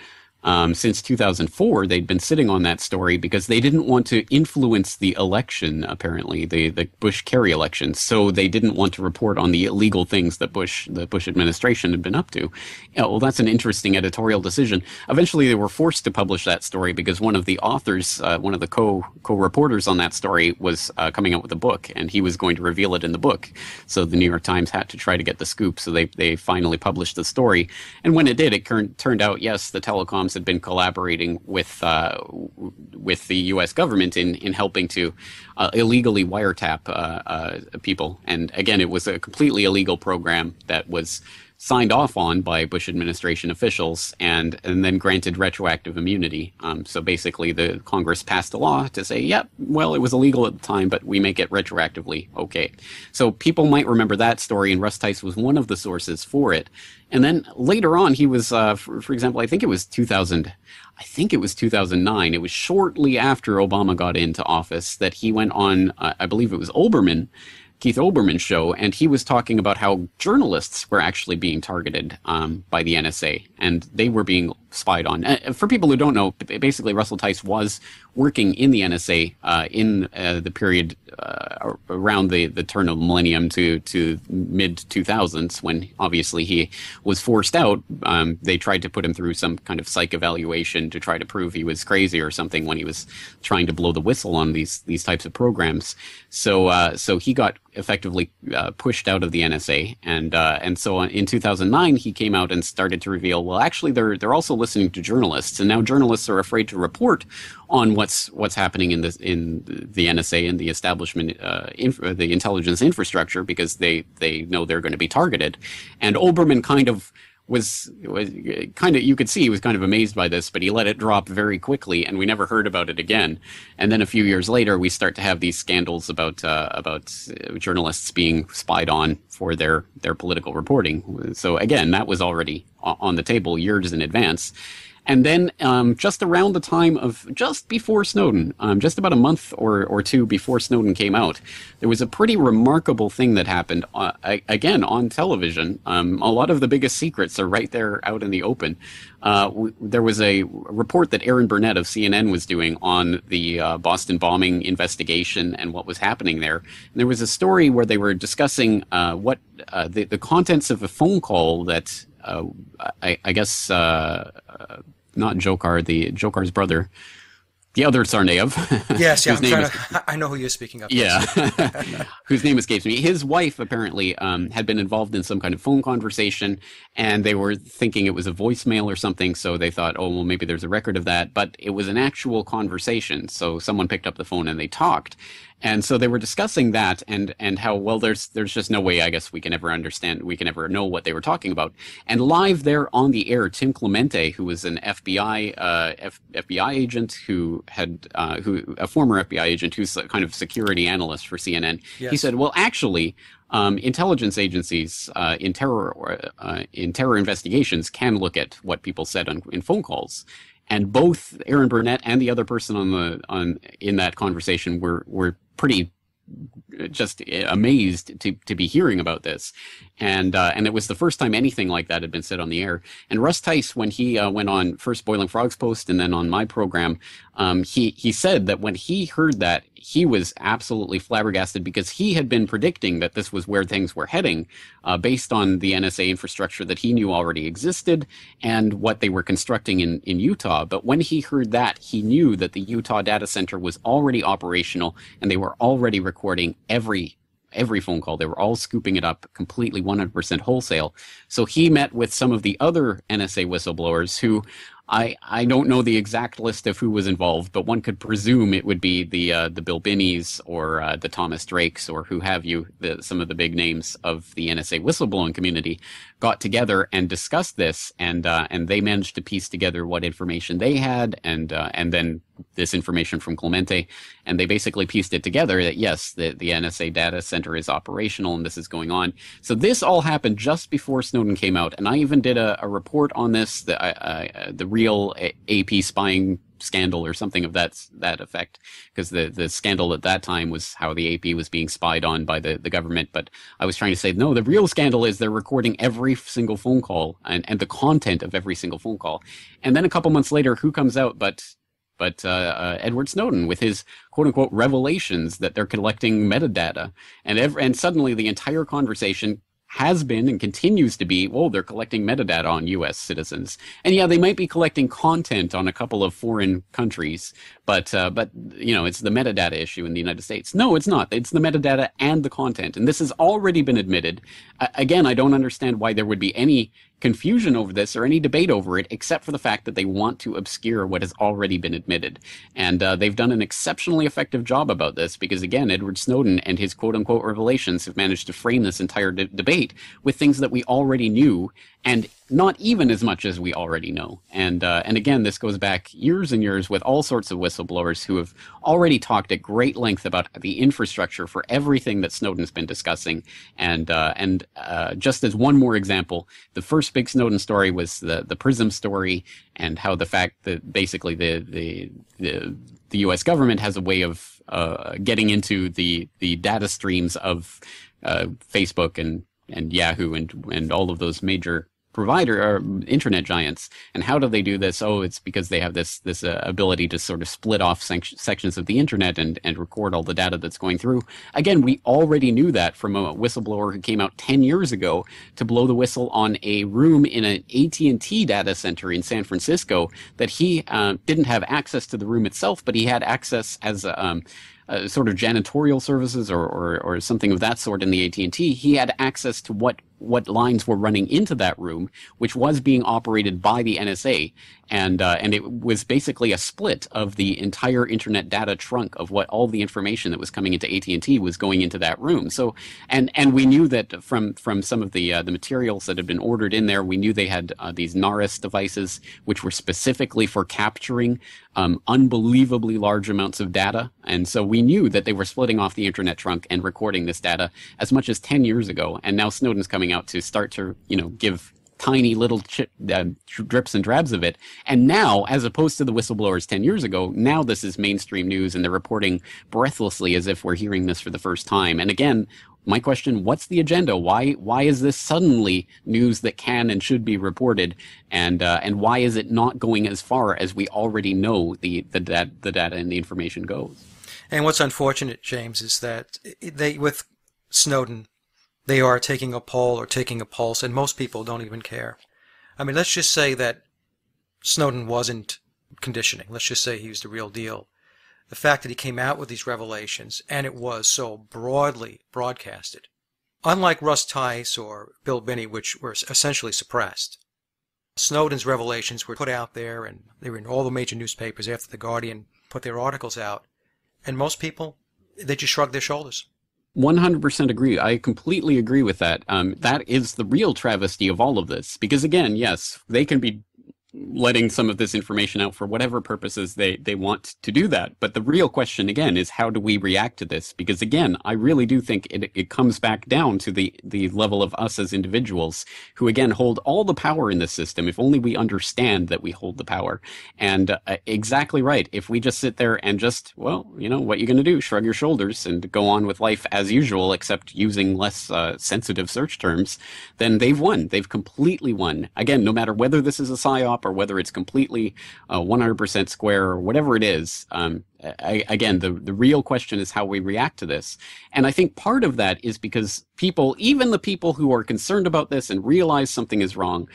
Since 2004, they'd been sitting on that story because they didn't want to influence the election, apparently, the Bush-Kerry election. So they didn't want to report on the illegal things that the Bush administration had been up to. Well, that's an interesting editorial decision. Eventually, they were forced to publish that story because one of the authors, one of the co-reporters on that story was coming out with a book, and he was going to reveal it in the book. So the New York Times had to try to get the scoop, so they finally published the story. And when it did, it turned out, yes, the telecom programs had been collaborating with the U.S. government in helping to illegally wiretap people. And again, it was a completely illegal program that was signed off on by Bush administration officials and then granted retroactive immunity. So basically the Congress passed a law to say, yep, well, it was illegal at the time, but we make it retroactively okay. So people might remember that story, and Russ Tice was one of the sources for it. And then later on, he was, for example, I think it was 2009. It was shortly after Obama got into office that he went on, I believe it was Keith Olbermann's show, and he was talking about how journalists were actually being targeted by the NSA, and they were being spied on. For people who don't know, basically Russell Tice was working in the NSA in the period around the turn of the millennium to mid-2000s, when obviously he was forced out. They tried to put him through some kind of psych evaluation to try to prove he was crazy or something when he was trying to blow the whistle on these types of programs. So he got effectively pushed out of the NSA, and so in 2009 he came out and started to reveal, well, actually they're also listening to journalists, and now journalists are afraid to report on what's happening in the NSA and the establishment, the intelligence infrastructure, because they know they're going to be targeted. And Olbermann was you could see he was kind of amazed by this, but he let it drop very quickly, and we never heard about it again. And then a few years later, we start to have these scandals about journalists being spied on for their political reporting. So again, that was already on the table years in advance. And then just around the time of just before Snowden, just about a month or two before Snowden came out, there was a pretty remarkable thing that happened, again, on television. A lot of the biggest secrets are right there out in the open. There was a report that Aaron Burnett of CNN was doing on the Boston bombing investigation and what was happening there. And there was a story where they were discussing what the contents of a phone call that I guess not Djokar's brother, the other Tsarnaev. Yes, yeah, I know who you're speaking of. Yeah, whose name escapes me. His wife apparently had been involved in some kind of phone conversation, and they were thinking it was a voicemail or something, so they thought, oh, well, maybe there's a record of that, but it was an actual conversation, so someone picked up the phone and they talked. And so they were discussing that and how, well, there's just no way, I guess, we can ever know what they were talking about. And live there on the air, Tim Clemente, who was an FBI agent a former FBI agent who's a kind of security analyst for CNN, yes. He said, well, actually, intelligence agencies in terror investigations can look at what people said in phone calls. And both Aaron Burnett and the other person in that conversation were pretty just amazed to be hearing about this, and it was the first time anything like that had been said on the air. And Russ Tice, when he went on first Boiling Frogs Post and then on my program, he said that when he heard that, he was absolutely flabbergasted, because he had been predicting that this was where things were heading, based on the NSA infrastructure that he knew already existed and what they were constructing in Utah. But when he heard that, he knew that the Utah data center was already operational, and they were already recording every phone call. They were all scooping it up completely 100% wholesale. So he met with some of the other NSA whistleblowers who, I don't know the exact list of who was involved, but one could presume it would be the Bill Binnies or the Thomas Drakes or who have you, some of the big names of the NSA whistleblowing community got together and discussed this, and they managed to piece together what information they had, and then this information from Clemente, and they basically pieced it together that yes, the NSA data center is operational and this is going on. So this all happened just before Snowden came out, and I even did a report on this, the real AP spying scandal or something of that effect, because the scandal at that time was how the AP was being spied on by the government. But I was trying to say, no, the real scandal is they're recording every single phone call and the content of every single phone call. And then a couple months later, who comes out but Edward Snowden with his quote-unquote revelations that they're collecting metadata, and suddenly the entire conversation has been and continues to be, well, they're collecting metadata on U.S. citizens. And yeah, they might be collecting content on a couple of foreign countries, but you know, it's the metadata issue in the United States. No, it's not. It's the metadata and the content. And this has already been admitted. Again, I don't understand why there would be any confusion over this or any debate over it, except for the fact that they want to obscure what has already been admitted. And they've done an exceptionally effective job about this because, again, Edward Snowden and his quote-unquote revelations have managed to frame this entire debate with things that we already knew, and not even as much as we already know. And again, this goes back years and years with all sorts of whistleblowers who have already talked at great length about the infrastructure for everything that Snowden's been discussing. And just as one more example, the first big Snowden story was the PRISM story, and how the fact that basically the U.S. government has a way of getting into the data streams of Facebook and Yahoo and all of those major provider or internet giants. And how do they do this? Oh, it's because they have this ability to sort of split off sections of the internet and record all the data that's going through. Again, we already knew that from a whistleblower who came out 10 years ago to blow the whistle on a room in an AT&T data center in San Francisco, that he didn't have access to the room itself, but he had access as sort of janitorial services or something of that sort in the AT&T. He had access to what lines were running into that room, which was being operated by the NSA. And it was basically a split of the entire internet data trunk of what all the information that was coming into AT&T was going into that room. So, and we knew that from some of the materials that had been ordered in there, we knew they had these NARIS devices, which were specifically for capturing unbelievably large amounts of data. And so we knew that they were splitting off the internet trunk and recording this data as much as 10 years ago. And now Snowden's coming out to start to, give tiny little drips and drabs of it. And now, as opposed to the whistleblowers 10 years ago, now this is mainstream news, and they're reporting breathlessly as if we're hearing this for the first time. And again, my question, what's the agenda? Why is this suddenly news that can and should be reported? And why is it not going as far as we already know the data and the information goes? And what's unfortunate, James, is that with Snowden, they are taking a poll or taking a pulse, and most people don't even care. I mean, let's just say that Snowden wasn't conditioning. Let's just say he was the real deal. The fact that he came out with these revelations, and it was so broadly broadcasted, unlike Russ Tice or Bill Binney, which were essentially suppressed, Snowden's revelations were put out there, and they were in all the major newspapers after The Guardian put their articles out. And most people, they just shrugged their shoulders. 100% agree. I completely agree with that. That is the real travesty of all of this. Because again, yes, they can be letting some of this information out for whatever purposes they want to do that. But the real question, again, is how do we react to this? Because again, I really do think it comes back down to the level of us as individuals who, again, hold all the power in this system, if only we understand that we hold the power. And exactly right. If we just sit there and just, well, what you're going to do, shrug your shoulders and go on with life as usual, except using less sensitive search terms, then they've won. They've completely won. Again, no matter whether this is a PSYOP or whether it's completely 100% square or whatever it is, again, the real question is how we react to this. And I think part of that is because people, even the people who are concerned about this and realize something is wrong,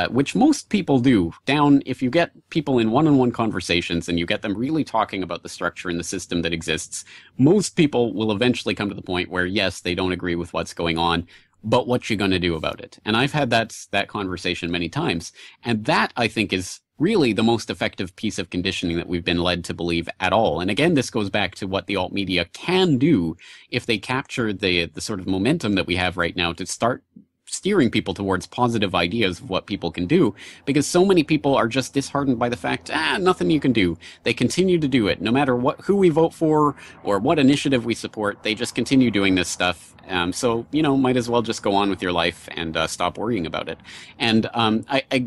which most people do, if you get people in one-on-one conversations and you get them really talking about the structure and the system that exists, most people will eventually come to the point where, yes, they don't agree with what's going on, but what you going to do about it? And I've had that conversation many times. And that, I think, is really the most effective piece of conditioning that we've been led to believe at all. And again, this goes back to what the alt media can do if they capture the sort of momentum that we have right now to start steering people towards positive ideas of what people can do, because so many people are just disheartened by the fact, nothing you can do. They continue to do it. No matter who we vote for or what initiative we support, they just continue doing this stuff. So, might as well just go on with your life and stop worrying about it. And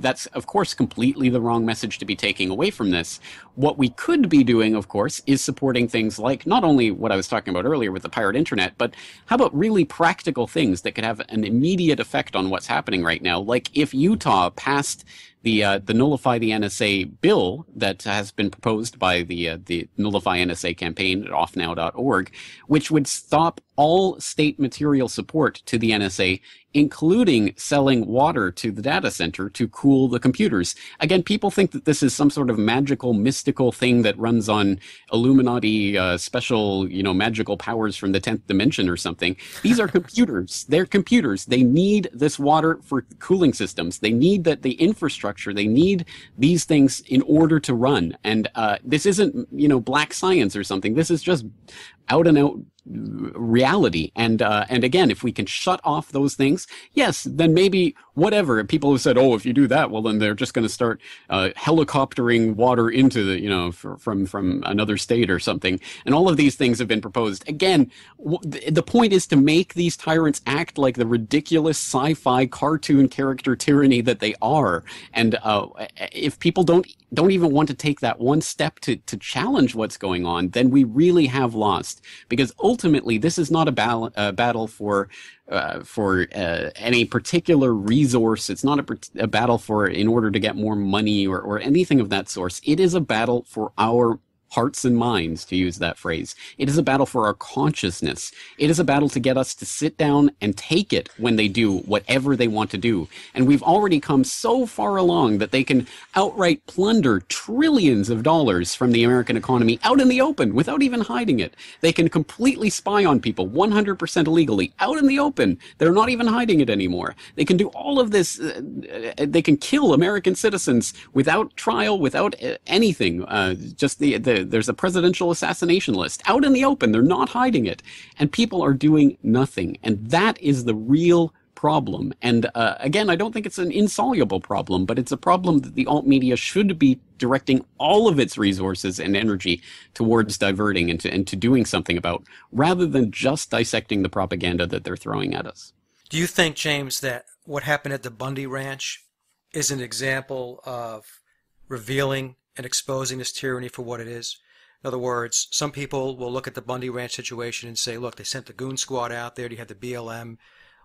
that's, of course, completely the wrong message to be taking away from this. What we could be doing, of course, is supporting things like not only what I was talking about earlier with the pirate internet, but how about really practical things that could have an immediate effect on what's happening right now? Like if Utah passed the Nullify the NSA bill that has been proposed by the Nullify NSA campaign at offnow.org, which would stop all state material support to the NSA including selling water to the data center to cool the computers. Again, people think that this is some sort of magical, mystical thing that runs on Illuminati special, magical powers from the 10th dimension or something. These are computers. They're computers. They need this water for cooling systems. They need the infrastructure. They need these things in order to run. And this isn't, black science or something. This is just out and out reality. And again, if we can shut off those things, yes, then maybe whatever. People have said, oh, if you do that, well, then they're just going to start helicoptering water into the, from another state or something. And all of these things have been proposed. Again, the point is to make these tyrants act like the ridiculous sci-fi cartoon character tyranny that they are. And if people don't even want to take that one step to challenge what's going on, then we really have lost. Because ultimately, this is not a battle for any particular resource. It's not a battle in order to get more money or anything of that sort. It is a battle for our hearts and minds, to use that phrase. It is a battle for our consciousness. It is a battle to get us to sit down and take it when they do whatever they want to do. And we've already come so far along that they can outright plunder trillions of dollars from the American economy out in the open without even hiding it. They can completely spy on people 100% illegally out in the open. They're not even hiding it anymore. They can do all of this. They can kill American citizens without trial, without anything. There's a presidential assassination list out in the open. They're not hiding it. And people are doing nothing. And that is the real problem. And again, I don't think it's an insoluble problem, but it's a problem that the alt media should be directing all of its resources and energy towards diverting and to doing something about, rather than just dissecting the propaganda that they're throwing at us. Do you think, James, that what happened at the Bundy Ranch is an example of revealing and exposing this tyranny for what it is? In other words, some people will look at the Bundy Ranch situation and say, look, they sent the goon squad out there, you had the BLM,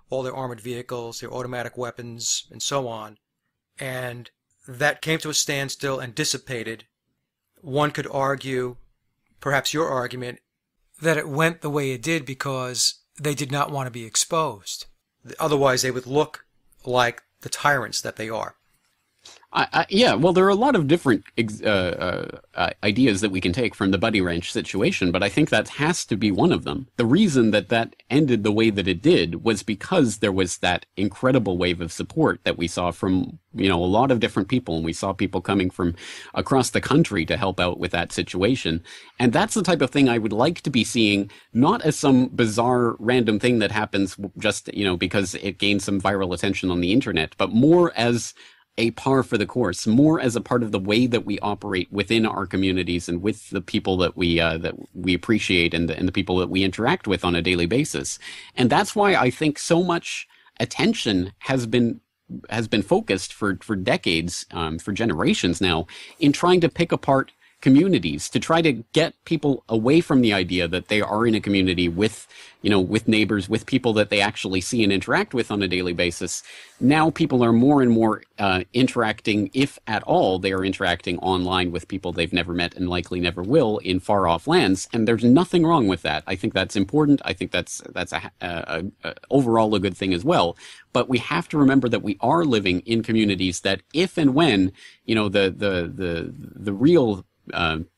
all their armored vehicles, their automatic weapons, and so on, and that came to a standstill and dissipated. One could argue, perhaps your argument, that it went the way it did because they did not want to be exposed. Otherwise, they would look like the tyrants that they are. Yeah, well, there are a lot of different ideas that we can take from the Bundy Ranch situation, but I think that has to be one of them. The reason that ended the way that it did was because there was that incredible wave of support that we saw from, a lot of different people, and we saw people coming from across the country to help out with that situation. And that's the type of thing I would like to be seeing, not as some bizarre random thing that happens just, because it gains some viral attention on the internet, but more as a par for the course, more as a part of the way that we operate within our communities and with the people that we appreciate and the people that we interact with on a daily basis. And that's why I think so much attention has been focused for decades, for generations now, in trying to pick apart communities, to try to get people away from the idea that they are in a community with neighbors, with people that they actually see and interact with on a daily basis. Now people are more and more interacting, if at all, they are interacting online with people they've never met and likely never will in far off lands. And there's nothing wrong with that. I think that's important. I think that's overall a good thing as well. But we have to remember that we are living in communities that, if and when, the real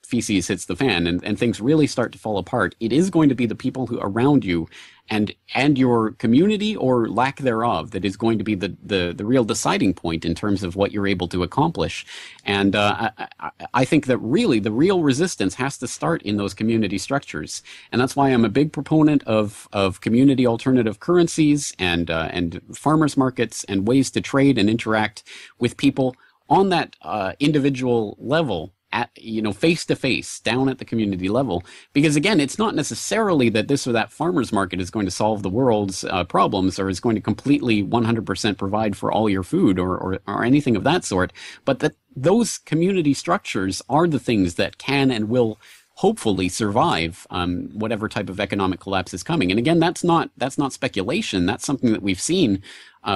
feces hits the fan and things really start to fall apart, it is going to be the people who are around you and your community or lack thereof that is going to be the real deciding point in terms of what you're able to accomplish. And I think that really the real resistance has to start in those community structures. And that's why I'm a big proponent of community alternative currencies and farmers markets and ways to trade and interact with people on that individual level, at face to face, down at the community level. Because again, it's not necessarily that this or that farmers market is going to solve the world's problems or is going to completely 100% provide for all your food or anything of that sort, but that those community structures are the things that can and will hopefully survive whatever type of economic collapse is coming. And again, that's not speculation. That's something that we've seen.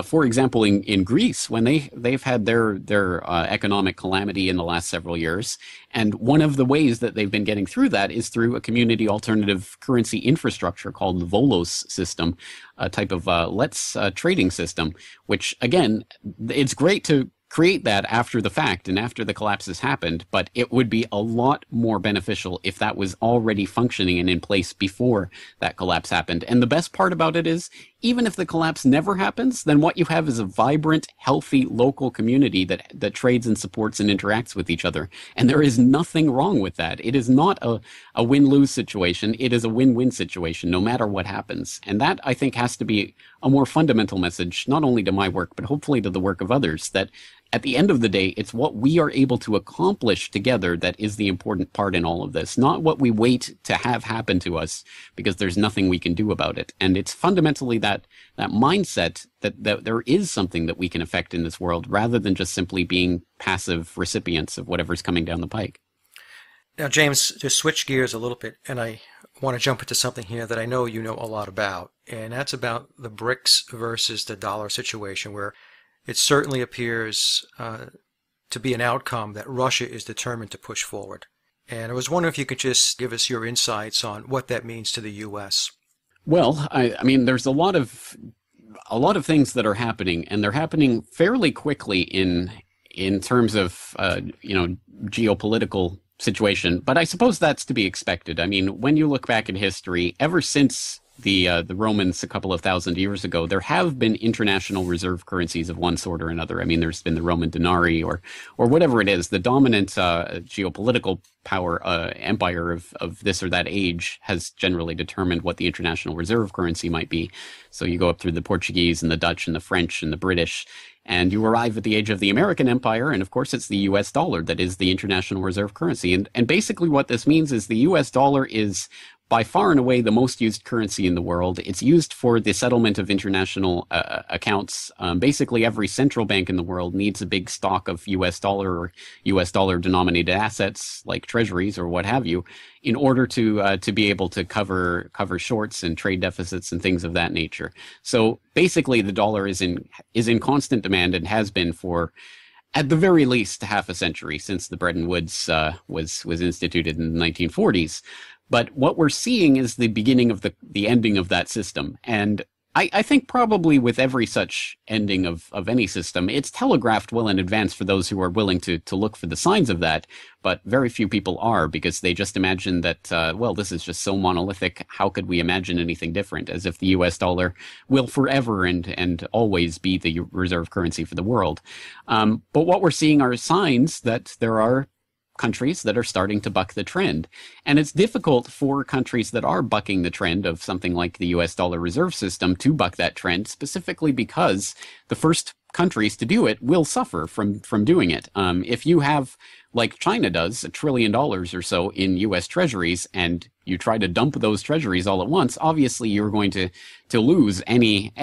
For example, in Greece, when they've had their economic calamity in the last several years, and one of the ways that they've been getting through that is through a community alternative currency infrastructure called the Volos system, a type of trading system. Which again, it's great to create that after the fact and after the collapse has happened, but it would be a lot more beneficial if that was already functioning and in place before that collapse happened. And the best part about it is, even if the collapse never happens, then what you have is a vibrant, healthy local community that trades and supports and interacts with each other. And there is nothing wrong with that. It is not a win-lose situation. It is a win-win situation, no matter what happens. And that, I think, has to be a more fundamental message, not only to my work, but hopefully to the work of others, that at the end of the day, it's what we are able to accomplish together that is the important part in all of this, not what we wait to have happen to us, because there's nothing we can do about it. And it's fundamentally that mindset that there is something that we can affect in this world, rather than just simply being passive recipients of whatever's coming down the pike. Now, James, to switch gears a little bit, and I want to jump into something here that I know you know a lot about, and that's about the BRICS versus the dollar situation, where it certainly appears to be an outcome that Russia is determined to push forward. And I was wondering if you could just give us your insights on what that means to the U.S. Well, I mean, there's a lot of things that are happening, and they're happening fairly quickly in terms of geopolitical situation. But I suppose that's to be expected. I mean, when you look back in history, ever since the Romans a couple of thousand years ago, there have been international reserve currencies of one sort or another. I mean, there's been the Roman denarii or whatever it is. The dominant geopolitical power empire of this or that age has generally determined what the international reserve currency might be. So you go up through the Portuguese and the Dutch and the French and the British, and you arrive at the age of the American empire, and of course it's the US dollar that is the international reserve currency. And basically what this means is the US dollar is by far and away the most used currency in the world. It's used for the settlement of international accounts. Basically, every central bank in the world needs a big stock of US dollar or US dollar denominated assets, like treasuries or what have you, in order to be able to cover shorts and trade deficits and things of that nature. So basically, the dollar is in constant demand and has been for, at the very least, half a century, since the Bretton Woods was instituted in the 1940s. But what we're seeing is the beginning of the ending of that system. And I think probably with every such ending of any system, it's telegraphed well in advance for those who are willing to look for the signs of that. But very few people are, because they just imagine that, this is just so monolithic. How could we imagine anything different? As if the US dollar will forever and always be the reserve currency for the world. But what we're seeing are signs that there are countries that are starting to buck the trend. And it's difficult for countries that are bucking the trend of something like the US dollar reserve system to buck that trend, specifically because the first countries to do it will suffer from doing it. If you have, like China does, $1 trillion or so in US treasuries, and you try to dump those treasuries all at once, obviously you're going to lose any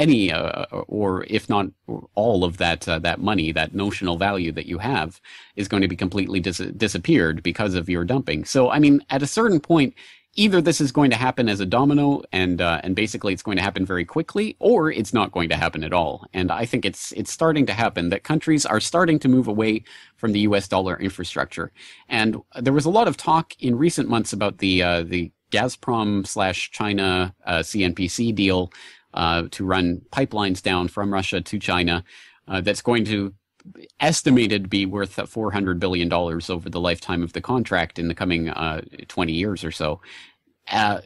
or if not all of that money, that notional value that you have is going to be completely disappeared because of your dumping. So, I mean, at a certain point, either this is going to happen as a domino and basically it's going to happen very quickly, or it's not going to happen at all. And I think it's starting to happen, that countries are starting to move away from the US dollar infrastructure. And there was a lot of talk in recent months about the Gazprom/China CNPC deal to run pipelines down from Russia to China that's going to estimated to be worth $400 billion over the lifetime of the contract in the coming 20 years or so.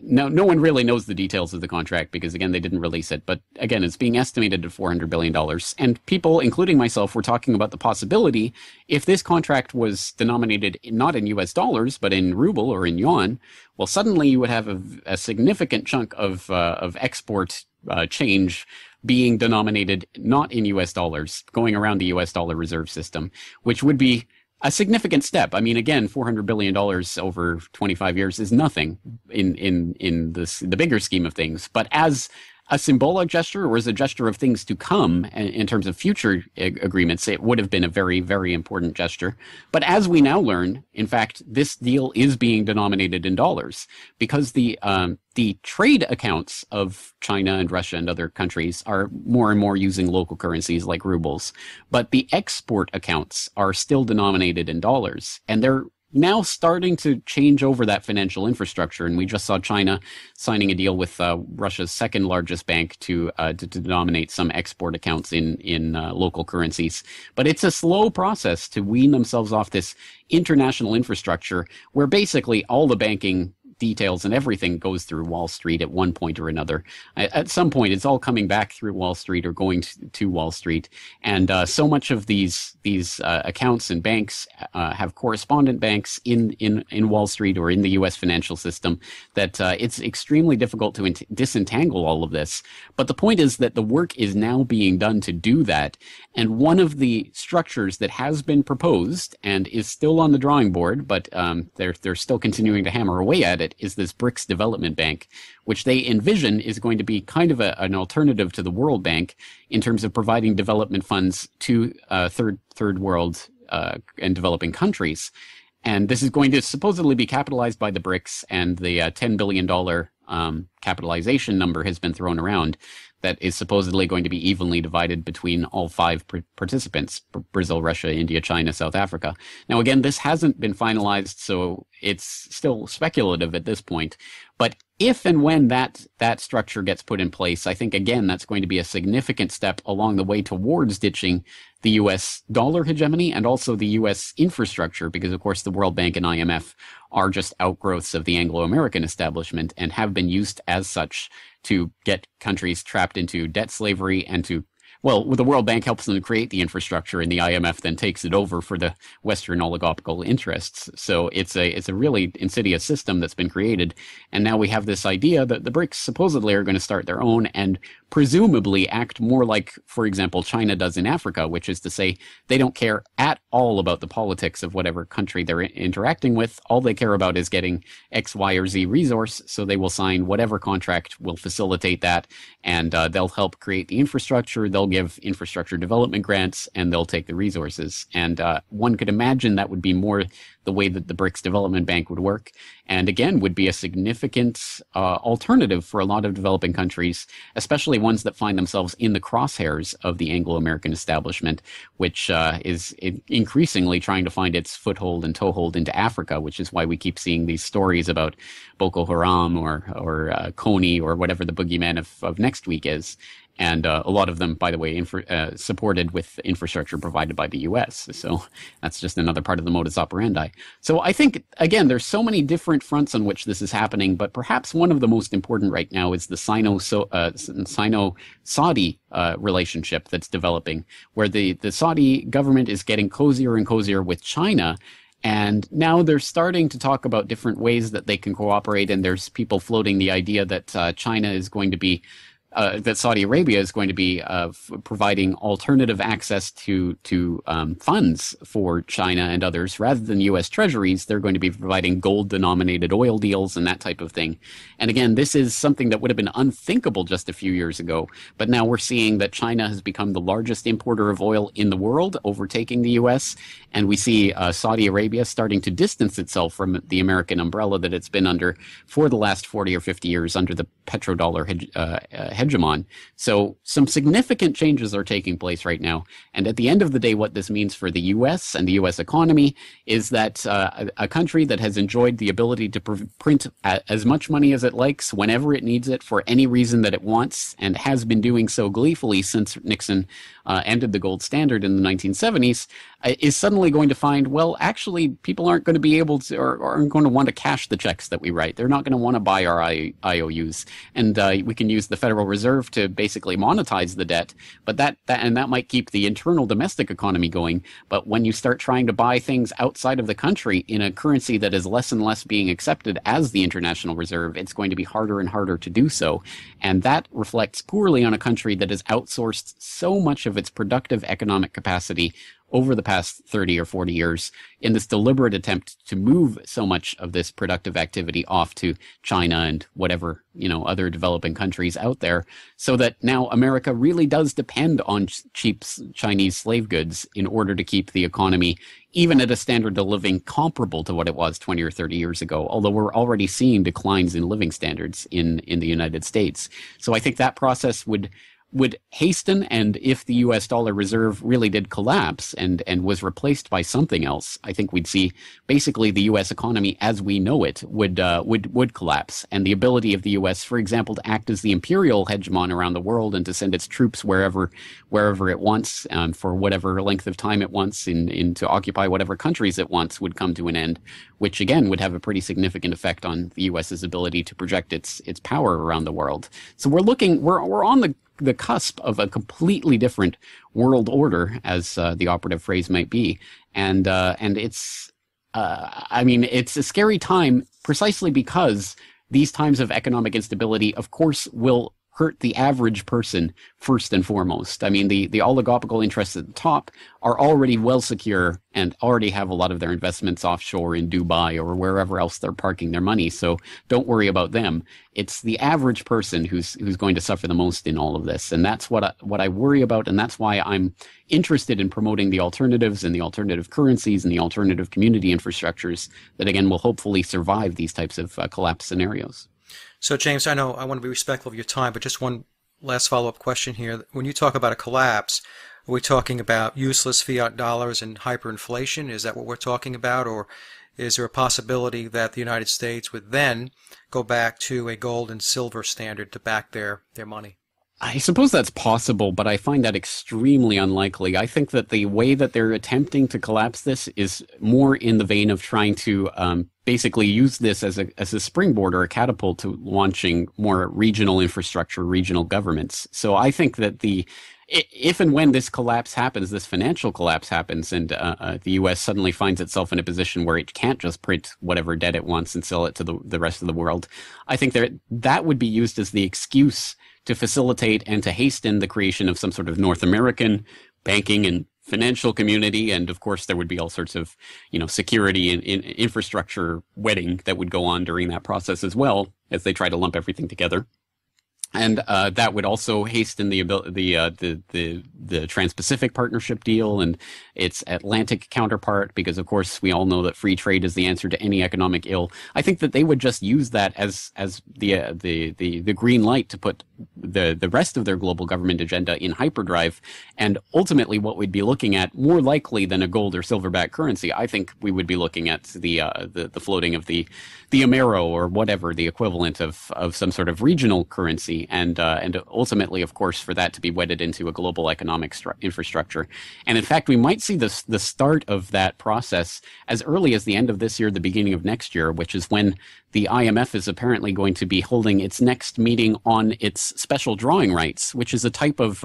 No one really knows the details of the contract because, again, they didn't release it. But again, it's being estimated at $400 billion. And people, including myself, were talking about the possibility, if this contract was denominated not in US dollars, but in ruble or in yuan, well, suddenly you would have a significant chunk of export change being denominated not in US dollars, going around the US dollar reserve system, which would be a significant step. I mean, again, $400 billion over 25 years is nothing in the bigger scheme of things. But as a symbolic gesture or as a gesture of things to come in terms of future agreements, it would have been a very, very important gesture. But as we now learn, in fact, this deal is being denominated in dollars because the trade accounts of China and Russia and other countries are more and more using local currencies like rubles. But the export accounts are still denominated in dollars, and they're now starting to change over that financial infrastructure. And we just saw China signing a deal with Russia's second largest bank to denominate some export accounts in local currencies. But it's a slow process to wean themselves off this international infrastructure where basically all the banking details and everything goes through Wall Street at one point or another. At some point, it's all coming back through Wall Street or going to Wall Street. And so much of these accounts and banks have correspondent banks in Wall Street or in the U.S. financial system that it's extremely difficult to disentangle all of this. But the point is that the work is now being done to do that. And one of the structures that has been proposed and is still on the drawing board, but they're still continuing to hammer away at it, is this BRICS Development Bank, which they envision is going to be kind of an alternative to the World Bank in terms of providing development funds to third world and developing countries. And this is going to supposedly be capitalized by the BRICS, and the $10 billion capitalization number has been thrown around that is supposedly going to be evenly divided between all five participants: Brazil, Russia, India, China, South Africa. Now, again, this hasn't been finalized, so it's still speculative at this point. But if and when that structure gets put in place, I think, again, that's going to be a significant step along the way towards ditching the U.S. dollar hegemony and also the U.S. infrastructure, because, of course, the World Bank and IMF are just outgrowths of the Anglo-American establishment and have been used as such to get countries trapped into debt slavery and to, well, the World Bank helps them to create the infrastructure, and the IMF then takes it over for the Western oligopolical interests. So it's a really insidious system that's been created. And now we have this idea that the BRICS supposedly are going to start their own and presumably act more like, for example, China does in Africa, which is to say they don't care at all about the politics of whatever country they're interacting with. All they care about is getting X, Y, or Z resource. So they will sign whatever contract will facilitate that, and they'll help create the infrastructure. They'll give infrastructure development grants, and they'll take the resources. And one could imagine that would be more the way that the BRICS Development Bank would work, and again would be a significant alternative for a lot of developing countries, especially ones that find themselves in the crosshairs of the Anglo-American establishment, which is increasingly trying to find its foothold and toehold into Africa, which is why we keep seeing these stories about Boko Haram or Coney or whatever the boogeyman of next week is. And a lot of them, by the way, supported with infrastructure provided by the U.S. So that's just another part of the modus operandi. So I think, again, there's so many different fronts on which this is happening, but perhaps one of the most important right now is the Sino-Saudi relationship that's developing, where the Saudi government is getting cozier and cozier with China. And now they're starting to talk about different ways that they can cooperate. And there's people floating the idea that China is going to be that Saudi Arabia is going to be providing alternative access to funds for China and others. Rather than U.S. treasuries, they're going to be providing gold-denominated oil deals and that type of thing. And again, this is something that would have been unthinkable just a few years ago. But now we're seeing that China has become the largest importer of oil in the world, overtaking the U.S. And we see Saudi Arabia starting to distance itself from the American umbrella that it's been under for the last 40 or 50 years under the petrodollar hegemon. So some significant changes are taking place right now. And at the end of the day, what this means for the U.S. and the U.S. economy is that a country that has enjoyed the ability to print as much money as it likes whenever it needs it for any reason that it wants, and has been doing so gleefully since Nixon ended the gold standard in the 1970s, is suddenly going to find, well, actually, people aren't going to be able to, or aren't going to want to cash the checks that we write. They're not going to want to buy our IOUs. And we can use the Federal Reserve to basically monetize the debt, but that might keep the internal domestic economy going. But when you start trying to buy things outside of the country in a currency that is less and less being accepted as the international reserve, it's going to be harder and harder to do so. And that reflects poorly on a country that has outsourced so much of its productive economic capacity over the past 30 or 40 years in this deliberate attempt to move so much of this productive activity off to China and whatever, other developing countries out there, so that now America really does depend on cheap Chinese slave goods in order to keep the economy even at a standard of living comparable to what it was 20 or 30 years ago, although we're already seeing declines in living standards in the United States. So I think that process would hasten, and if the U.S. dollar reserve really did collapse and was replaced by something else, I think we'd see basically the U.S. economy as we know it would collapse, and the ability of the U.S., for example, to act as the imperial hegemon around the world and to send its troops wherever it wants for whatever length of time it wants in to occupy whatever countries it wants would come to an end, which again would have a pretty significant effect on the U.S.'s ability to project its power around the world. So we're on the cusp of a completely different world order, as the operative phrase might be, and it's it's a scary time precisely because these times of economic instability, of course, will hurt the average person first and foremost. I mean, the oligopolical interests at the top are already well secure and already have a lot of their investments offshore in Dubai or wherever else they're parking their money. So don't worry about them. It's the average person who's going to suffer the most in all of this. And that's what I worry about. And that's why I'm interested in promoting the alternatives and the alternative currencies and the alternative community infrastructures that, again, will hopefully survive these types of collapse scenarios. So, James, I know I want to be respectful of your time, but just one last follow-up question here. When you talk about a collapse, are we talking about useless fiat dollars and hyperinflation? Is that what we're talking about? Or is there a possibility that the United States would then go back to a gold and silver standard to back their money? I suppose that's possible, but I find that extremely unlikely. I think that the way that they're attempting to collapse this is more in the vein of trying to basically use this as a springboard or a catapult to launching more regional infrastructure, regional governments. So I think that if and when this collapse happens, this financial collapse happens, and the U.S. suddenly finds itself in a position where it can't just print whatever debt it wants and sell it to the rest of the world, I think that would be used as the excuse to facilitate and to hasten the creation of some sort of North American banking and financial community. And of course, there would be all sorts of, security and infrastructure wedding that would go on during that process as well, as they try to lump everything together. And that would also hasten the Trans-Pacific Partnership deal and its Atlantic counterpart, because of course we all know that free trade is the answer to any economic ill. I think that they would just use that as the green light to put the rest of their global government agenda in hyperdrive. And ultimately, what we'd be looking at, more likely than a gold or silver-backed currency, I think we would be looking at the floating of the Amero or whatever, the equivalent of some sort of regional currency. And ultimately, of course, for that to be wedded into a global economic infrastructure. And in fact, we might see the start of that process as early as the end of this year, the beginning of next year, which is when the IMF is apparently going to be holding its next meeting on its special drawing rights, which is a type of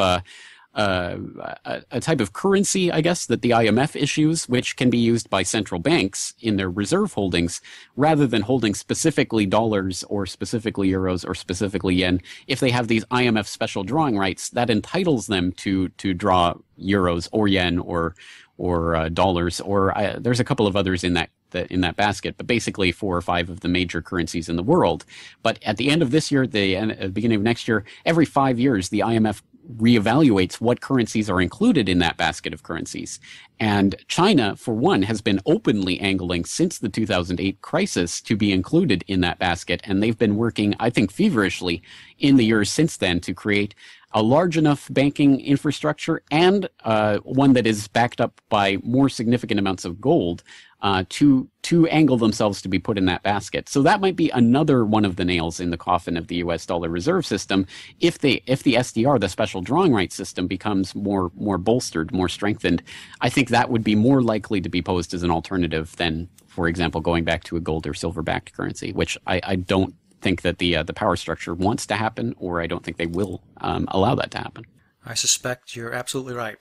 currency, I guess, that the IMF issues, which can be used by central banks in their reserve holdings, rather than holding specifically dollars or specifically euros or specifically yen. If they have these IMF special drawing rights, that entitles them to draw euros or yen or dollars, or there's a couple of others in that basket, but basically 4 or 5 of the major currencies in the world. But at the end of this year, the beginning of next year, every 5 years, the IMF reevaluates what currencies are included in that basket of currencies. And China, for one, has been openly angling since the 2008 crisis to be included in that basket. And they've been working, I think, feverishly in the years since then to create a large enough banking infrastructure and one that is backed up by more significant amounts of gold to angle themselves to be put in that basket. So that might be another one of the nails in the coffin of the U.S. dollar reserve system. If the SDR, the special drawing rights system, becomes more bolstered, more strengthened, I think that would be more likely to be posed as an alternative than, for example, going back to a gold or silver-backed currency, which I don't think that the power structure wants to happen, or I don't think they will allow that to happen. I suspect you're absolutely right.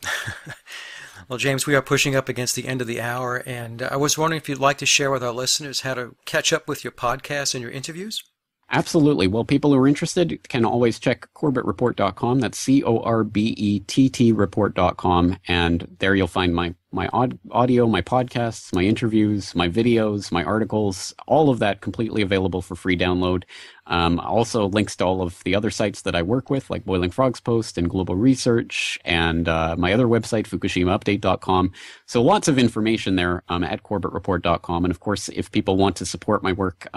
Well, James, we are pushing up against the end of the hour, and I was wondering if you'd like to share with our listeners how to catch up with your podcasts and your interviews? Absolutely. Well, people who are interested can always check CorbettReport.com. That's CORBETT report.com. And there you'll find my my audio, my podcasts, my interviews, my videos, my articles, all of that completely available for free download. Also links to all of the other sites that I work with, like Boiling Frogs Post and Global Research, and my other website, FukushimaUpdate.com. So lots of information there at CorbettReport.com. And of course, if people want to support my work,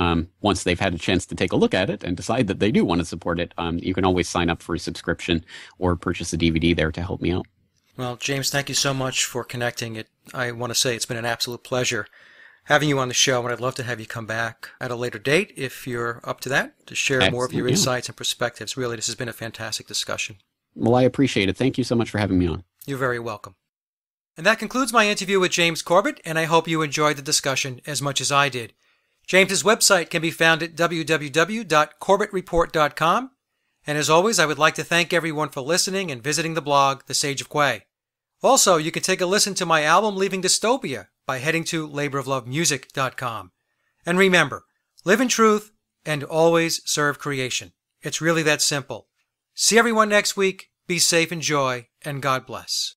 once they've had a chance to take a look at it and decide that they do want to support it, you can always sign up for a subscription or purchase a DVD there to help me out. Well, James, thank you so much for connecting. I want to say it's been an absolute pleasure having you on the show, and I'd love to have you come back at a later date if you're up to that, to share more of your insights and perspectives. Really, this has been a fantastic discussion. Well, I appreciate it. Thank you so much for having me on. You're very welcome. And that concludes my interview with James Corbett, and I hope you enjoyed the discussion as much as I did. James's website can be found at www.corbettreport.com. And as always, I would like to thank everyone for listening and visiting the blog, The Sage of Quay. Also, you can take a listen to my album, Leaving Dystopia, by heading to laboroflovemusic.com. And remember, live in truth and always serve creation. It's really that simple. See everyone next week. Be safe, enjoy, and God bless.